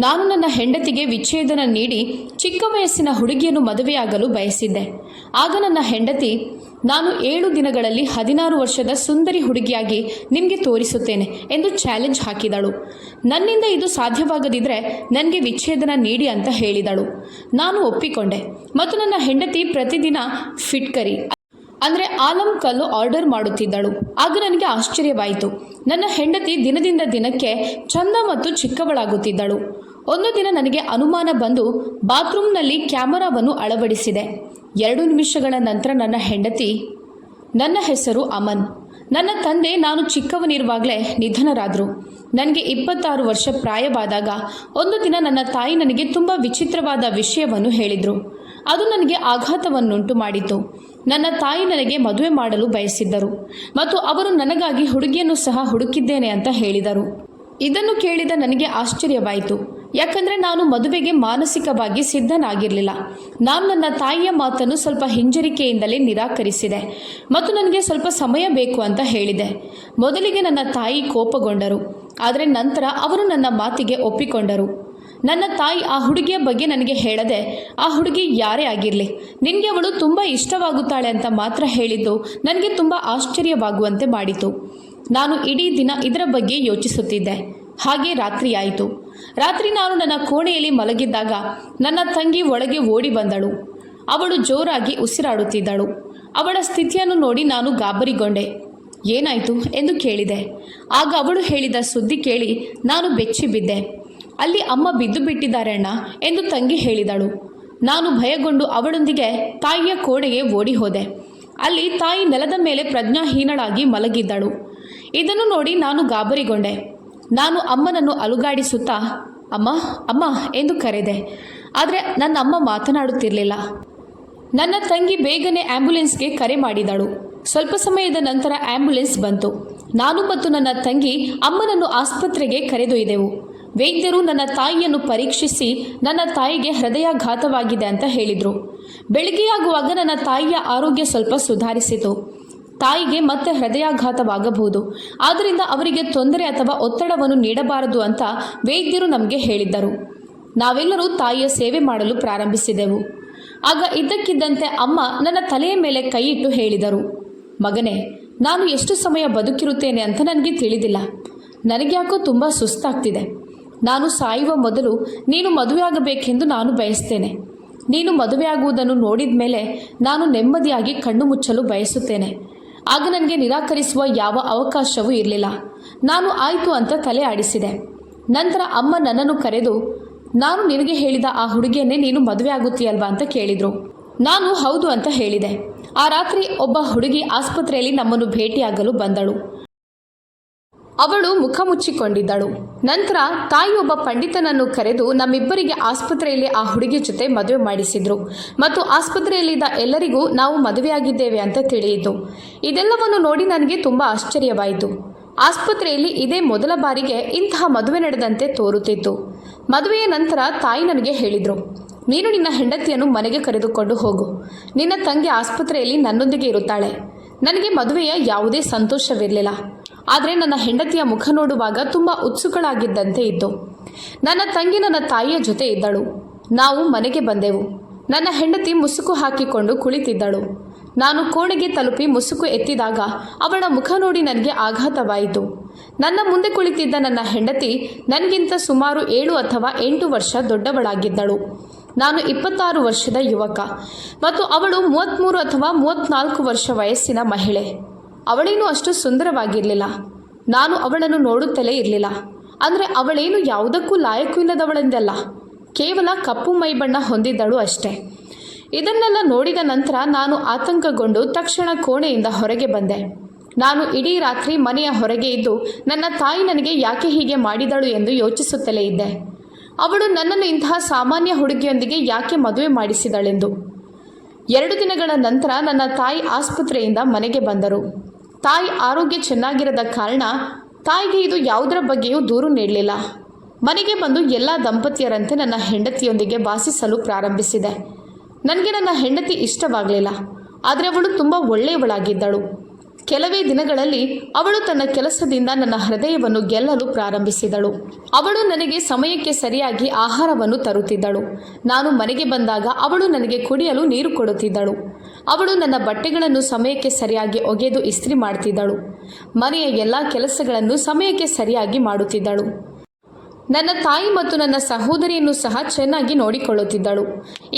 ನಾನು ನನ್ನ ಹೆಂಡತಿಗೆ ವಿಚ್ಛೇದನ ನೀಡಿ ಚಿಕ್ಕ ವಯಸ್ಸಿನ ಹುಡುಗಿಯನ್ನು ಮದುವೆಯಾಗಲು ಬಯಸಿದ್ದೆ. ಆಗ ನನ್ನ ಹೆಂಡತಿ, ನಾನು 7 ದಿನಗಳಲ್ಲಿ 16 ವರ್ಷದ ಸುಂದರಿ ಹುಡುಗಿಯಾಗಿ ನಿಮಗೆ ತೋರಿಸುತ್ತೇನೆ ಎಂದು ಚಾಲೆಂಜ್ ಹಾಕಿದಳು. ನನ್ನಿಂದ ಇದು ಸಾಧ್ಯವಾಗದಿದ್ದರೆ ನನಗೆ ವಿಚ್ಛೇದನ ನೀಡಿ ಅಂತ ಹೇಳಿದಳು. ನಾನು ಒಪ್ಪಿಕೊಂಡೆ ಮತ್ತು ನನ್ನ ಹೆಂಡತಿ ಪ್ರತಿದಿನ ಫಿಟ್ಕರಿ ಅಂದರೆ ಆಲಂ ಕಲ್ಲು ಆರ್ಡರ್ ಮಾಡುತ್ತಿದ್ದಳು. ಆಗ ನನಗೆ ಆಶ್ಚರ್ಯವಾಯಿತು. ನನ್ನ ಹೆಂಡತಿ ದಿನದಿಂದ ದಿನಕ್ಕೆ ಚಂದ ಮತ್ತು ಚಿಕ್ಕವಳಾಗುತ್ತಿದ್ದಳು. ಒಂದು ದಿನ ನನಗೆ ಅನುಮಾನ ಬಂದು ಬಾತ್ರೂಮ್ನಲ್ಲಿ ಕ್ಯಾಮರಾವನ್ನು ಅಳವಡಿಸಿದೆ. 2 ನಿಮಿಷಗಳ ನಂತರ ನನ್ನ ಹೆಂಡತಿ, ನನ್ನ ಹೆಸರು ಅಮನ್. ನನ್ನ ತಂದೆ ನಾನು ಚಿಕ್ಕವನಿರುವಾಗಲೇ ನಿಧನರಾದರು. ನನಗೆ 26 ವರ್ಷ ಪ್ರಾಯವಾದಾಗ ಒಂದು ದಿನ ನನ್ನ ತಾಯಿ ನನಗೆ ತುಂಬ ವಿಚಿತ್ರವಾದ ವಿಷಯವನ್ನು ಹೇಳಿದರು. ಅದು ನನಗೆ ಆಘಾತವನ್ನುಂಟು ಮಾಡಿತು. ನನ್ನ ತಾಯಿ ನನಗೆ ಮದುವೆ ಮಾಡಲು ಬಯಸಿದ್ದರು ಮತ್ತು ಅವರು ನನಗಾಗಿ ಹುಡುಗಿಯನ್ನು ಸಹ ಹುಡುಕಿದ್ದೇನೆ ಅಂತ ಹೇಳಿದರು. ಇದನ್ನು ಕೇಳಿದ ನನಗೆ ಆಶ್ಚರ್ಯವಾಯಿತು. ಯಾಕಂದರೆ ನಾನು ಮದುವೆಗೆ ಮಾನಸಿಕವಾಗಿ ಸಿದ್ಧನಾಗಿರಲಿಲ್ಲ. ನಾನು ನನ್ನ ತಾಯಿಯ ಮಾತನ್ನು ಸ್ವಲ್ಪ ಹಿಂಜರಿಕೆಯಿಂದಲೇ ನಿರಾಕರಿಸಿದೆ ಮತ್ತು ನನಗೆ ಸ್ವಲ್ಪ ಸಮಯ ಬೇಕು ಅಂತ ಹೇಳಿದೆ. ಮೊದಲಿಗೆ ನನ್ನ ತಾಯಿ ಕೋಪಗೊಂಡರು, ಆದರೆ ನಂತರ ಅವರು ನನ್ನ ಮಾತಿಗೆ ಒಪ್ಪಿಕೊಂಡರು. ನನ್ನ ತಾಯಿ ಆ ಹುಡುಗಿಯ ಬಗ್ಗೆ ನನಗೆ ಹೇಳದೆ, ಆ ಹುಡುಗಿ ಯಾರೇ ಆಗಿರಲಿ ನಿನಗೆ ಅವಳು ತುಂಬ ಇಷ್ಟವಾಗುತ್ತಾಳೆ ಅಂತ ಮಾತ್ರ ಹೇಳಿದ್ದು ನನಗೆ ತುಂಬ ಆಶ್ಚರ್ಯವಾಗುವಂತೆ ಮಾಡಿತು. ನಾನು ಇಡೀ ದಿನ ಇದರ ಬಗ್ಗೆ ಯೋಚಿಸುತ್ತಿದ್ದೆ. ಹಾಗೆ ರಾತ್ರಿಯಾಯಿತು. ರಾತ್ರಿ ನಾನು ನನ್ನ ಕೋಣೆಯಲ್ಲಿ ಮಲಗಿದ್ದಾಗ ನನ್ನ ತಂಗಿ ಒಳಗೆ ಓಡಿ ಬಂದಳು. ಅವಳು ಜೋರಾಗಿ ಉಸಿರಾಡುತ್ತಿದ್ದಳು. ಅವಳ ಸ್ಥಿತಿಯನ್ನು ನೋಡಿ ನಾನು ಗಾಬರಿಗೊಂಡೆ. ಏನಾಯಿತು ಎಂದು ಕೇಳಿದೆ. ಆಗ ಅವಳು ಹೇಳಿದ ಸುದ್ದಿ ಕೇಳಿ ನಾನು ಬೆಚ್ಚಿ ಬಿದ್ದೆ. ಅಲ್ಲಿ ಅಮ್ಮ ಬಿದ್ದು ಬಿಟ್ಟಿದ್ದಾರೆ ಅಣ್ಣ ಎಂದು ತಂಗಿ ಹೇಳಿದಳು. ನಾನು ಭಯಗೊಂಡು ಅವಳೊಂದಿಗೆ ತಾಯಿಯ ಕೋಣೆಗೆ ಓಡಿ ಹೋದೆ. ಅಲ್ಲಿ ತಾಯಿ ನೆಲದ ಮೇಲೆ ಪ್ರಜ್ಞಾಹೀನಳಾಗಿ ಮಲಗಿದ್ದಳು. ಇದನ್ನು ನೋಡಿ ನಾನು ಗಾಬರಿಗೊಂಡೆ. ನಾನು ಅಮ್ಮನನ್ನು ಅಲುಗಾಡಿಸುತ್ತಾ ಅಮ್ಮ ಅಮ್ಮ ಎಂದು ಕರೆದೆ. ಆದರೆ ನನ್ನ ಅಮ್ಮ ಮಾತನಾಡುತ್ತಿರಲಿಲ್ಲ. ನನ್ನ ತಂಗಿ ಬೇಗನೆ ಆ್ಯಂಬುಲೆನ್ಸ್ಗೆ ಕರೆ ಮಾಡಿದಳು. ಸ್ವಲ್ಪ ಸಮಯದ ನಂತರ ಆ್ಯಂಬುಲೆನ್ಸ್ ಬಂತು. ನಾನು ಮತ್ತು ನನ್ನ ತಂಗಿ ಅಮ್ಮನನ್ನು ಆಸ್ಪತ್ರೆಗೆ ಕರೆದೊಯ್ದೆವು. ವೈದ್ಯರು ನನ್ನ ತಾಯಿಯನ್ನು ಪರೀಕ್ಷಿಸಿ ನನ್ನ ತಾಯಿಗೆ ಹೃದಯಾಘಾತವಾಗಿದೆ ಅಂತ ಹೇಳಿದರು. ಬೆಳಗ್ಗೆಯಾಗುವಾಗ ನನ್ನ ತಾಯಿಯ ಆರೋಗ್ಯ ಸ್ವಲ್ಪ ಸುಧಾರಿಸಿತು. ತಾಯಿಗೆ ಮತ್ತೆ ಹೃದಯಾಘಾತವಾಗಬಹುದು, ಆದ್ದರಿಂದ ಅವರಿಗೆ ತೊಂದರೆ ಅಥವಾ ಒತ್ತಡವನ್ನು ನೀಡಬಾರದು ಅಂತ ವೈದ್ಯರು ನಮಗೆ ಹೇಳಿದ್ದರು. ನಾವೆಲ್ಲರೂ ತಾಯಿಯ ಸೇವೆ ಮಾಡಲು ಪ್ರಾರಂಭಿಸಿದೆವು. ಆಗ ಇದ್ದಕ್ಕಿದ್ದಂತೆ ಅಮ್ಮ ನನ್ನ ತಲೆಯ ಮೇಲೆ ಕೈಯಿಟ್ಟು ಹೇಳಿದರು, ಮಗನೇ, ನಾನು ಎಷ್ಟು ಸಮಯ ಬದುಕಿರುತ್ತೇನೆ ಅಂತ ನನಗೆ ತಿಳಿದಿಲ್ಲ. ನನಗೆ ಯಾಕೋ ತುಂಬ ಸುಸ್ತಾಗ್ತಿದೆ. ನಾನು ಸಾಯುವ ಮೊದಲು ನೀನು ಮದುವೆಯಾಗಬೇಕೆಂದು ನಾನು ಬಯಸ್ತೇನೆ. ನೀನು ಮದುವೆಯಾಗುವುದನ್ನು ನೋಡಿದ ಮೇಲೆ ನಾನು ನೆಮ್ಮದಿಯಾಗಿ ಕಣ್ಣು ಮುಚ್ಚಲು ಬಯಸುತ್ತೇನೆ. ಆಗ ನನಗೆ ನಿರಾಕರಿಸುವ ಯಾವ ಅವಕಾಶವೂ ಇರಲಿಲ್ಲ. ನಾನು ಆಯಿತು ಅಂತ ತಲೆ ಆಡಿಸಿದೆ. ನಂತರ ಅಮ್ಮ ನನ್ನನ್ನು ಕರೆದು, ನಾನು ನಿನಗೆ ಹೇಳಿದ ಆ ಹುಡುಗಿಯನ್ನೇ ನೀನು ಮದುವೆ ಆಗುತ್ತೀಯಲ್ವಾ ಅಂತ ಕೇಳಿದರು. ನಾನು ಹೌದು ಅಂತ ಹೇಳಿದೆ. ಆ ರಾತ್ರಿ ಒಬ್ಬ ಹುಡುಗಿ ಆಸ್ಪತ್ರೆಯಲ್ಲಿ ನಮ್ಮನ್ನು ಭೇಟಿಯಾಗಲು ಬಂದಳು. ಅವಳು ಮುಖ ಮುಚ್ಚಿಕೊಂಡಿದ್ದಳು. ನಂತರ ತಾಯಿ ಒಬ್ಬ ಪಂಡಿತನನ್ನು ಕರೆದು ನಮ್ಮಿಬ್ಬರಿಗೆ ಆಸ್ಪತ್ರೆಯಲ್ಲಿ ಆ ಹುಡುಗಿ ಜೊತೆ ಮದುವೆ ಮಾಡಿಸಿದ್ರು ಮತ್ತು ಆಸ್ಪತ್ರೆಯಲ್ಲಿದ್ದ ಎಲ್ಲರಿಗೂ ನಾವು ಮದುವೆಯಾಗಿದ್ದೇವೆ ಅಂತ ತಿಳಿಯಿತು. ಇದೆಲ್ಲವನ್ನು ನೋಡಿ ನನಗೆ ತುಂಬ ಆಶ್ಚರ್ಯವಾಯಿತು. ಆಸ್ಪತ್ರೆಯಲ್ಲಿ ಇದೇ ಮೊದಲ ಬಾರಿಗೆ ಇಂತಹ ಮದುವೆ ನಡೆದಂತೆ ತೋರುತ್ತಿತ್ತು. ಮದುವೆಯ ನಂತರ ತಾಯಿ ನನಗೆ ಹೇಳಿದರು, ನೀನು ನಿನ್ನ ಹೆಂಡತಿಯನ್ನು ಮನೆಗೆ ಕರೆದುಕೊಂಡು ಹೋಗು. ನಿನ್ನ ತಂಗಿ ಆಸ್ಪತ್ರೆಯಲ್ಲಿ ನನ್ನೊಂದಿಗೆ ಇರುತ್ತಾಳೆ. ನನಗೆ ಮದುವೆಯ ಯಾವುದೇ ಸಂತೋಷವಿರಲಿಲ್ಲ, ಆದರೆ ನನ್ನ ಹೆಂಡತಿಯ ಮುಖ ನೋಡುವಾಗ ತುಂಬ ಉತ್ಸುಕಳಾಗಿದ್ದಂತೆ ಇತ್ತು. ನನ್ನ ತಂಗಿ ನನ್ನ ತಾಯಿಯ ಜೊತೆ ಇದ್ದಳು. ನಾವು ಮನೆಗೆ ಬಂದೆವು. ನನ್ನ ಹೆಂಡತಿ ಮುಸುಕು ಹಾಕಿಕೊಂಡು ಕುಳಿತಿದ್ದಳು. ನಾನು ಕೋಣೆಗೆ ತಲುಪಿ ಮುಸುಕು ಎತ್ತಿದಾಗ ಅವಳ ಮುಖ ನೋಡಿ ನನಗೆ ಆಘಾತವಾಯಿತು. ನನ್ನ ಮುಂದೆ ಕುಳಿತಿದ್ದ ನನ್ನ ಹೆಂಡತಿ ನನಗಿಂತ ಸುಮಾರು 7 ಅಥವಾ 8 ವರ್ಷ ದೊಡ್ಡವಳಾಗಿದ್ದಳು. ನಾನು 26 ವರ್ಷದ ಯುವಕ ಮತ್ತು ಅವಳು 33 ಅಥವಾ 34 ವರ್ಷ ವಯಸ್ಸಿನ ಮಹಿಳೆ. ಅವಳೇನು ಅಷ್ಟು ಸುಂದರವಾಗಿರಲಿಲ್ಲ. ನಾನು ಅವಳನ್ನು ನೋಡುತ್ತಲೇ ಇರಲಿಲ್ಲ. ಅಂದರೆ ಅವಳೇನು ಯಾವುದಕ್ಕೂ ಲಾಯಕ್ಕೂ ಇಲ್ಲದವಳೆಂದಲ್ಲ, ಕೇವಲ ಕಪ್ಪು ಮೈಬಣ್ಣ ಹೊಂದಿದ್ದಳು ಅಷ್ಟೇ. ಇದನ್ನೆಲ್ಲ ನೋಡಿದ ನಂತರ ನಾನು ಆತಂಕಗೊಂಡು ತಕ್ಷಣ ಕೋಣೆಯಿಂದ ಹೊರಗೆ ಬಂದೆ. ನಾನು ಇಡೀ ರಾತ್ರಿ ಮನೆಯ ಹೊರಗೆ ಇದ್ದು ನನ್ನ ತಾಯಿ ನನಗೆ ಯಾಕೆ ಹೀಗೆ ಮಾಡಿದಳು ಎಂದು ಯೋಚಿಸುತ್ತಲೇ ಇದ್ದೆ. ಅವಳು ನನ್ನನ್ನು ಇಂತಹ ಸಾಮಾನ್ಯ ಹುಡುಗಿಯೊಂದಿಗೆ ಯಾಕೆ ಮದುವೆ ಮಾಡಿಸಿದಳೆಂದು. 2 ದಿನಗಳ ನಂತರ ನನ್ನ ತಾಯಿ ಆಸ್ಪತ್ರೆಯಿಂದ ಮನೆಗೆ ಬಂದರು. ತಾಯಿ ಆರೋಗ್ಯ ಚೆನ್ನಾಗಿರದ ಕಾರಣ ತಾಯಿಗೆ ಇದು ಯಾವುದರ ಬಗ್ಗೆಯೂ ದೂರು ನೀಡಲಿಲ್ಲ. ಮನೆಗೆ ಬಂದು ಎಲ್ಲ ದಂಪತಿಯರಂತೆ ನನ್ನ ಹೆಂಡತಿಯೊಂದಿಗೆ ವಾಸಿಸಲು ಪ್ರಾರಂಭಿಸಿದೆ. ನನಗೆ ನನ್ನ ಹೆಂಡತಿ ಇಷ್ಟವಾಗಲಿಲ್ಲ, ಆದರೆ ಅವಳು ತುಂಬ ಒಳ್ಳೆಯವಳಾಗಿದ್ದಳು. ಕೆಲವೇ ದಿನಗಳಲ್ಲಿ ಅವಳು ತನ್ನ ಕೆಲಸದಿಂದ ನನ್ನ ಹೃದಯವನ್ನು ಗೆಲ್ಲಲು ಪ್ರಾರಂಭಿಸಿದಳು. ಅವಳು ನನಗೆ ಸಮಯಕ್ಕೆ ಸರಿಯಾಗಿ ಆಹಾರವನ್ನು ತರುತ್ತಿದ್ದಳು. ನಾನು ಮನೆಗೆ ಬಂದಾಗ ಅವಳು ನನಗೆ ಕುಡಿಯಲು ನೀರು ಕೊಡುತ್ತಿದ್ದಳು. ಅವಳು ನನ್ನ ಬಟ್ಟೆಗಳನ್ನು ಸಮಯಕ್ಕೆ ಸರಿಯಾಗಿ ಒಗೆದು ಇಸ್ತ್ರಿ ಮಾಡುತ್ತಿದ್ದಳು. ಮನೆಯ ಎಲ್ಲ ಕೆಲಸಗಳನ್ನು ಸಮಯಕ್ಕೆ ಸರಿಯಾಗಿ ಮಾಡುತ್ತಿದ್ದಳು. ನನ್ನ ತಾಯಿ ಮತ್ತು ನನ್ನ ಸಹೋದರಿಯನ್ನು ಸಹ ಚೆನ್ನಾಗಿ ನೋಡಿಕೊಳ್ಳುತ್ತಿದ್ದಳು.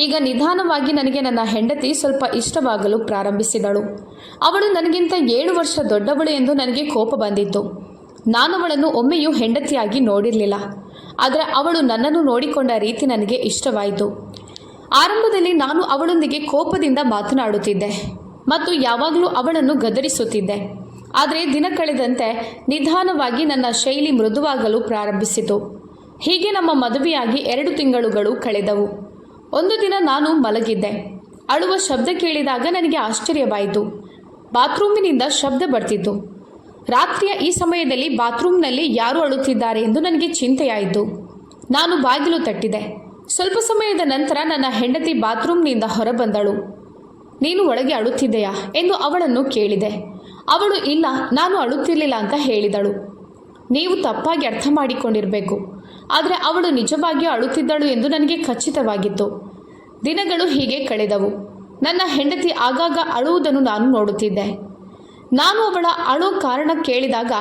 ಈಗ ನಿಧಾನವಾಗಿ ನನಗೆ ನನ್ನ ಹೆಂಡತಿ ಸ್ವಲ್ಪ ಇಷ್ಟವಾಗಲು ಪ್ರಾರಂಭಿಸಿದಳು. ಅವಳು ನನಗಿಂತ 7 ವರ್ಷ ದೊಡ್ಡವಳು ಎಂದು ನನಗೆ ಕೋಪ ಬಂದಿತ್ತು. ನಾನು ಅವಳನ್ನು ಒಮ್ಮೆಯೂ ಹೆಂಡತಿಯಾಗಿ ನೋಡಿರಲಿಲ್ಲ. ಆದರೆ ಅವಳು ನನ್ನನ್ನು ನೋಡಿಕೊಂಡ ರೀತಿ ನನಗೆ ಇಷ್ಟವಾಯಿತು. ಆರಂಭದಲ್ಲಿ ನಾನು ಅವಳೊಂದಿಗೆ ಕೋಪದಿಂದ ಮಾತನಾಡುತ್ತಿದ್ದೆ ಮತ್ತು ಯಾವಾಗಲೂ ಅವಳನ್ನು ಗದರಿಸುತ್ತಿದ್ದೆ. ಆದರೆ ದಿನ ಕಳೆದಂತೆ ನಿಧಾನವಾಗಿ ನನ್ನ ಶೈಲಿ ಮೃದುವಾಗಲು ಪ್ರಾರಂಭಿಸಿತು. ಹೀಗೆ ನಮ್ಮ ಮದುವೆಯಾಗಿ 2 ತಿಂಗಳುಗಳು ಕಳೆದವು. ಒಂದು ದಿನ ನಾನು ಮಲಗಿದ್ದೆ. ಅಳುವ ಶಬ್ದ ಕೇಳಿದಾಗ ನನಗೆ ಆಶ್ಚರ್ಯವಾಯಿತು. ಬಾತ್ರೂಮಿನಿಂದ ಶಬ್ದ ಬರ್ತಿತ್ತು. ರಾತ್ರಿಯ ಈ ಸಮಯದಲ್ಲಿ ಬಾತ್ರೂಮ್ನಲ್ಲಿ ಯಾರು ಅಳುತ್ತಿದ್ದಾರೆ ಎಂದು ನನಗೆ ಚಿಂತೆಯಾಯಿತು. ನಾನು ಬಾಗಿಲು ತಟ್ಟಿದೆ. ಸ್ವಲ್ಪ ಸಮಯದ ನಂತರ ನನ್ನ ಹೆಂಡತಿ ಬಾತ್ರೂಮ್ನಿಂದ ಹೊರಬಂದಳು. ನೀನು ಒಳಗೆ ಅಳುತ್ತಿದ್ದೆಯಾ ಎಂದು ಅವಳನ್ನು ಕೇಳಿದೆ. ಅವಳು ಇಲ್ಲ, ನಾನು ಅಳುತ್ತಿರಲಿಲ್ಲ ಅಂತ ಹೇಳಿದಳು. ನೀವು ತಪ್ಪಾಗಿ ಅರ್ಥ ಮಾಡಿಕೊಂಡಿರಬೇಕು. ಆದರೆ ಅವಳು ನಿಜವಾಗಿಯೂ ಅಳುತ್ತಿದ್ದಳು ಎಂದು ನನಗೆ ಖಚಿತವಾಗಿತ್ತು. ದಿನಗಳು ಹೀಗೆ ಕಳೆದವು. ನನ್ನ ಹೆಂಡತಿ ಆಗಾಗ ಅಳುವುದನ್ನು ನಾನು ನೋಡುತ್ತಿದ್ದೆ. ನಾನು ಅವಳ ಅಳೋ ಕಾರಣ ಕೇಳಿದಾಗ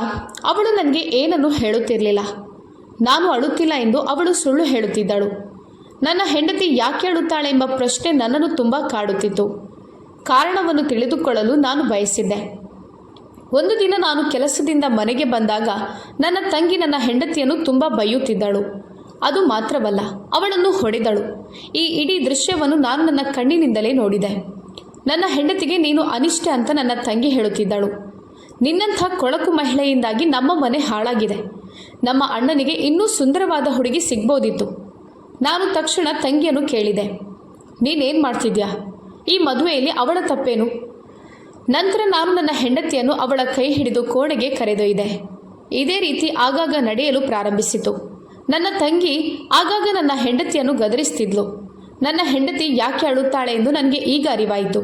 ಅವಳು ನನಗೆ ಏನನ್ನೂ ಹೇಳುತ್ತಿರಲಿಲ್ಲ. ನಾನು ಅಳುತ್ತಿಲ್ಲ ಎಂದು ಅವಳು ಸುಳ್ಳು ಹೇಳುತ್ತಿದ್ದಳು. ನನ್ನ ಹೆಂಡತಿ ಯಾಕೆ ಅಳುತ್ತಾಳೆ ಎಂಬ ಪ್ರಶ್ನೆ ನನ್ನನ್ನು ತುಂಬ ಕಾಡುತ್ತಿತ್ತು. ಕಾರಣವನ್ನು ತಿಳಿದುಕೊಳ್ಳಲು ನಾನು ಬಯಸಿದ್ದೆ. ಒಂದು ದಿನ ನಾನು ಕೆಲಸದಿಂದ ಮನೆಗೆ ಬಂದಾಗ ನನ್ನ ತಂಗಿ ನನ್ನ ಹೆಂಡತಿಯನ್ನು ತುಂಬ ಬೈಯುತ್ತಿದ್ದಳು. ಅದು ಮಾತ್ರವಲ್ಲ, ಅವಳನ್ನು ಹೊಡೆದಳು. ಈ ಇಡೀ ದೃಶ್ಯವನ್ನು ನಾನು ನನ್ನ ಕಣ್ಣಿನಿಂದಲೇ ನೋಡಿದೆ. ನನ್ನ ಹೆಂಡತಿಗೆ ನೀನು ಅನಿಷ್ಟೆ ಅಂತ ನನ್ನ ತಂಗಿ ಹೇಳುತ್ತಿದ್ದಳು. ನಿನ್ನಂಥ ಕೊಳಕು ಮಹಿಳೆಯಿಂದಾಗಿ ನಮ್ಮ ಮನೆ ಹಾಳಾಗಿದೆ. ನಮ್ಮ ಅಣ್ಣನಿಗೆ ಇನ್ನೂ ಸುಂದರವಾದ ಹುಡುಗಿ ಸಿಗ್ಬೋದಿತ್ತು. ನಾನು ತಕ್ಷಣ ತಂಗಿಯನ್ನು ಕೇಳಿದೆ, ನೀನೇನು ಮಾಡ್ತಿದ್ಯಾ? ಈ ಮದುವೆಯಲ್ಲಿ ಅವಳ ತಪ್ಪೇನು? ನಂತರ ನಾನು ನನ್ನ ಹೆಂಡತಿಯನ್ನು ಅವಳ ಕೈ ಹಿಡಿದು ಕೋಣೆಗೆ ಕರೆದೊಯ್ದೆ. ಇದೇ ರೀತಿ ಆಗಾಗ ನಡೆಯಲು ಪ್ರಾರಂಭಿಸಿತು. ನನ್ನ ತಂಗಿ ಆಗಾಗ ನನ್ನ ಹೆಂಡತಿಯನ್ನು ಗದರಿಸ್ತಿದ್ಲು. ನನ್ನ ಹೆಂಡತಿ ಯಾಕೆ ಅಳುತ್ತಾಳೆ ಎಂದು ನನಗೆ ಈಗ ಅರಿವಾಯಿತು.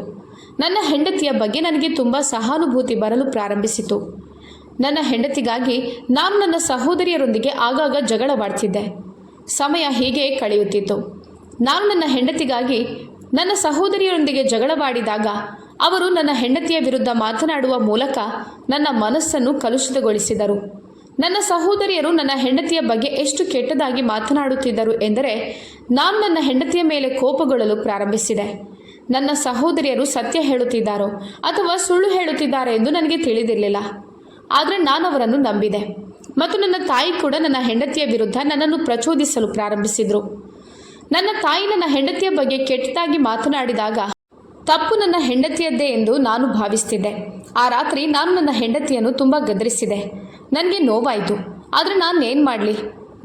ನನ್ನ ಹೆಂಡತಿಯ ಬಗ್ಗೆ ನನಗೆ ತುಂಬ ಸಹಾನುಭೂತಿ ಬರಲು ಪ್ರಾರಂಭಿಸಿತು. ನನ್ನ ಹೆಂಡತಿಗಾಗಿ ನಾನು ನನ್ನ ಸಹೋದರಿಯರೊಂದಿಗೆ ಆಗಾಗ ಜಗಳವಾಡ್ತಿದ್ದೆ. ಸಮಯ ಹೀಗೆ ಕಳೆಯುತ್ತಿತ್ತು. ನಾನು ನನ್ನ ಹೆಂಡತಿಗಾಗಿ ನನ್ನ ಸಹೋದರಿಯರೊಂದಿಗೆ ಜಗಳವಾಡಿದಾಗ ಅವರು ನನ್ನ ಹೆಂಡತಿಯ ವಿರುದ್ಧ ಮಾತನಾಡುವ ಮೂಲಕ ನನ್ನ ಮನಸ್ಸನ್ನು ಕಲುಷಿತಗೊಳಿಸಿದರು. ನನ್ನ ಸಹೋದರಿಯರು ನನ್ನ ಹೆಂಡತಿಯ ಬಗ್ಗೆ ಎಷ್ಟು ಕೆಟ್ಟದಾಗಿ ಮಾತನಾಡುತ್ತಿದ್ದರು ಎಂದರೆ ನಾನು ನನ್ನ ಹೆಂಡತಿಯ ಮೇಲೆ ಕೋಪಗೊಳ್ಳಲು ಪ್ರಾರಂಭಿಸಿದೆ. ನನ್ನ ಸಹೋದರಿಯರು ಸತ್ಯ ಹೇಳುತ್ತಿದ್ದಾರೋ ಅಥವಾ ಸುಳ್ಳು ಹೇಳುತ್ತಿದ್ದಾರೆ ಎಂದು ನನಗೆ ತಿಳಿದಿರಲಿಲ್ಲ. ಆದರೆ ನಾನು ಅವರನ್ನು ನಂಬಿದೆ ಮತ್ತು ನನ್ನ ತಾಯಿ ಕೂಡ ನನ್ನ ಹೆಂಡತಿಯ ವಿರುದ್ಧ ನನ್ನನ್ನು ಪ್ರಚೋದಿಸಲು ಪ್ರಾರಂಭಿಸಿದರು. ನನ್ನ ತಾಯಿ ನನ್ನ ಹೆಂಡತಿಯ ಬಗ್ಗೆ ಕೆಟ್ಟದಾಗಿ ಮಾತನಾಡಿದಾಗ ತಪ್ಪು ನನ್ನ ಹೆಂಡತಿಯದ್ದೇ ಎಂದು ನಾನು ಭಾವಿಸ್ತಿದ್ದೆ. ಆ ರಾತ್ರಿ ನಾನು ನನ್ನ ಹೆಂಡತಿಯನ್ನು ತುಂಬ ಗದರಿಸಿದೆ. ನನಗೆ ನೋವಾಯಿತು. ಆದರೆ ನಾನೇನು ಮಾಡಲಿ?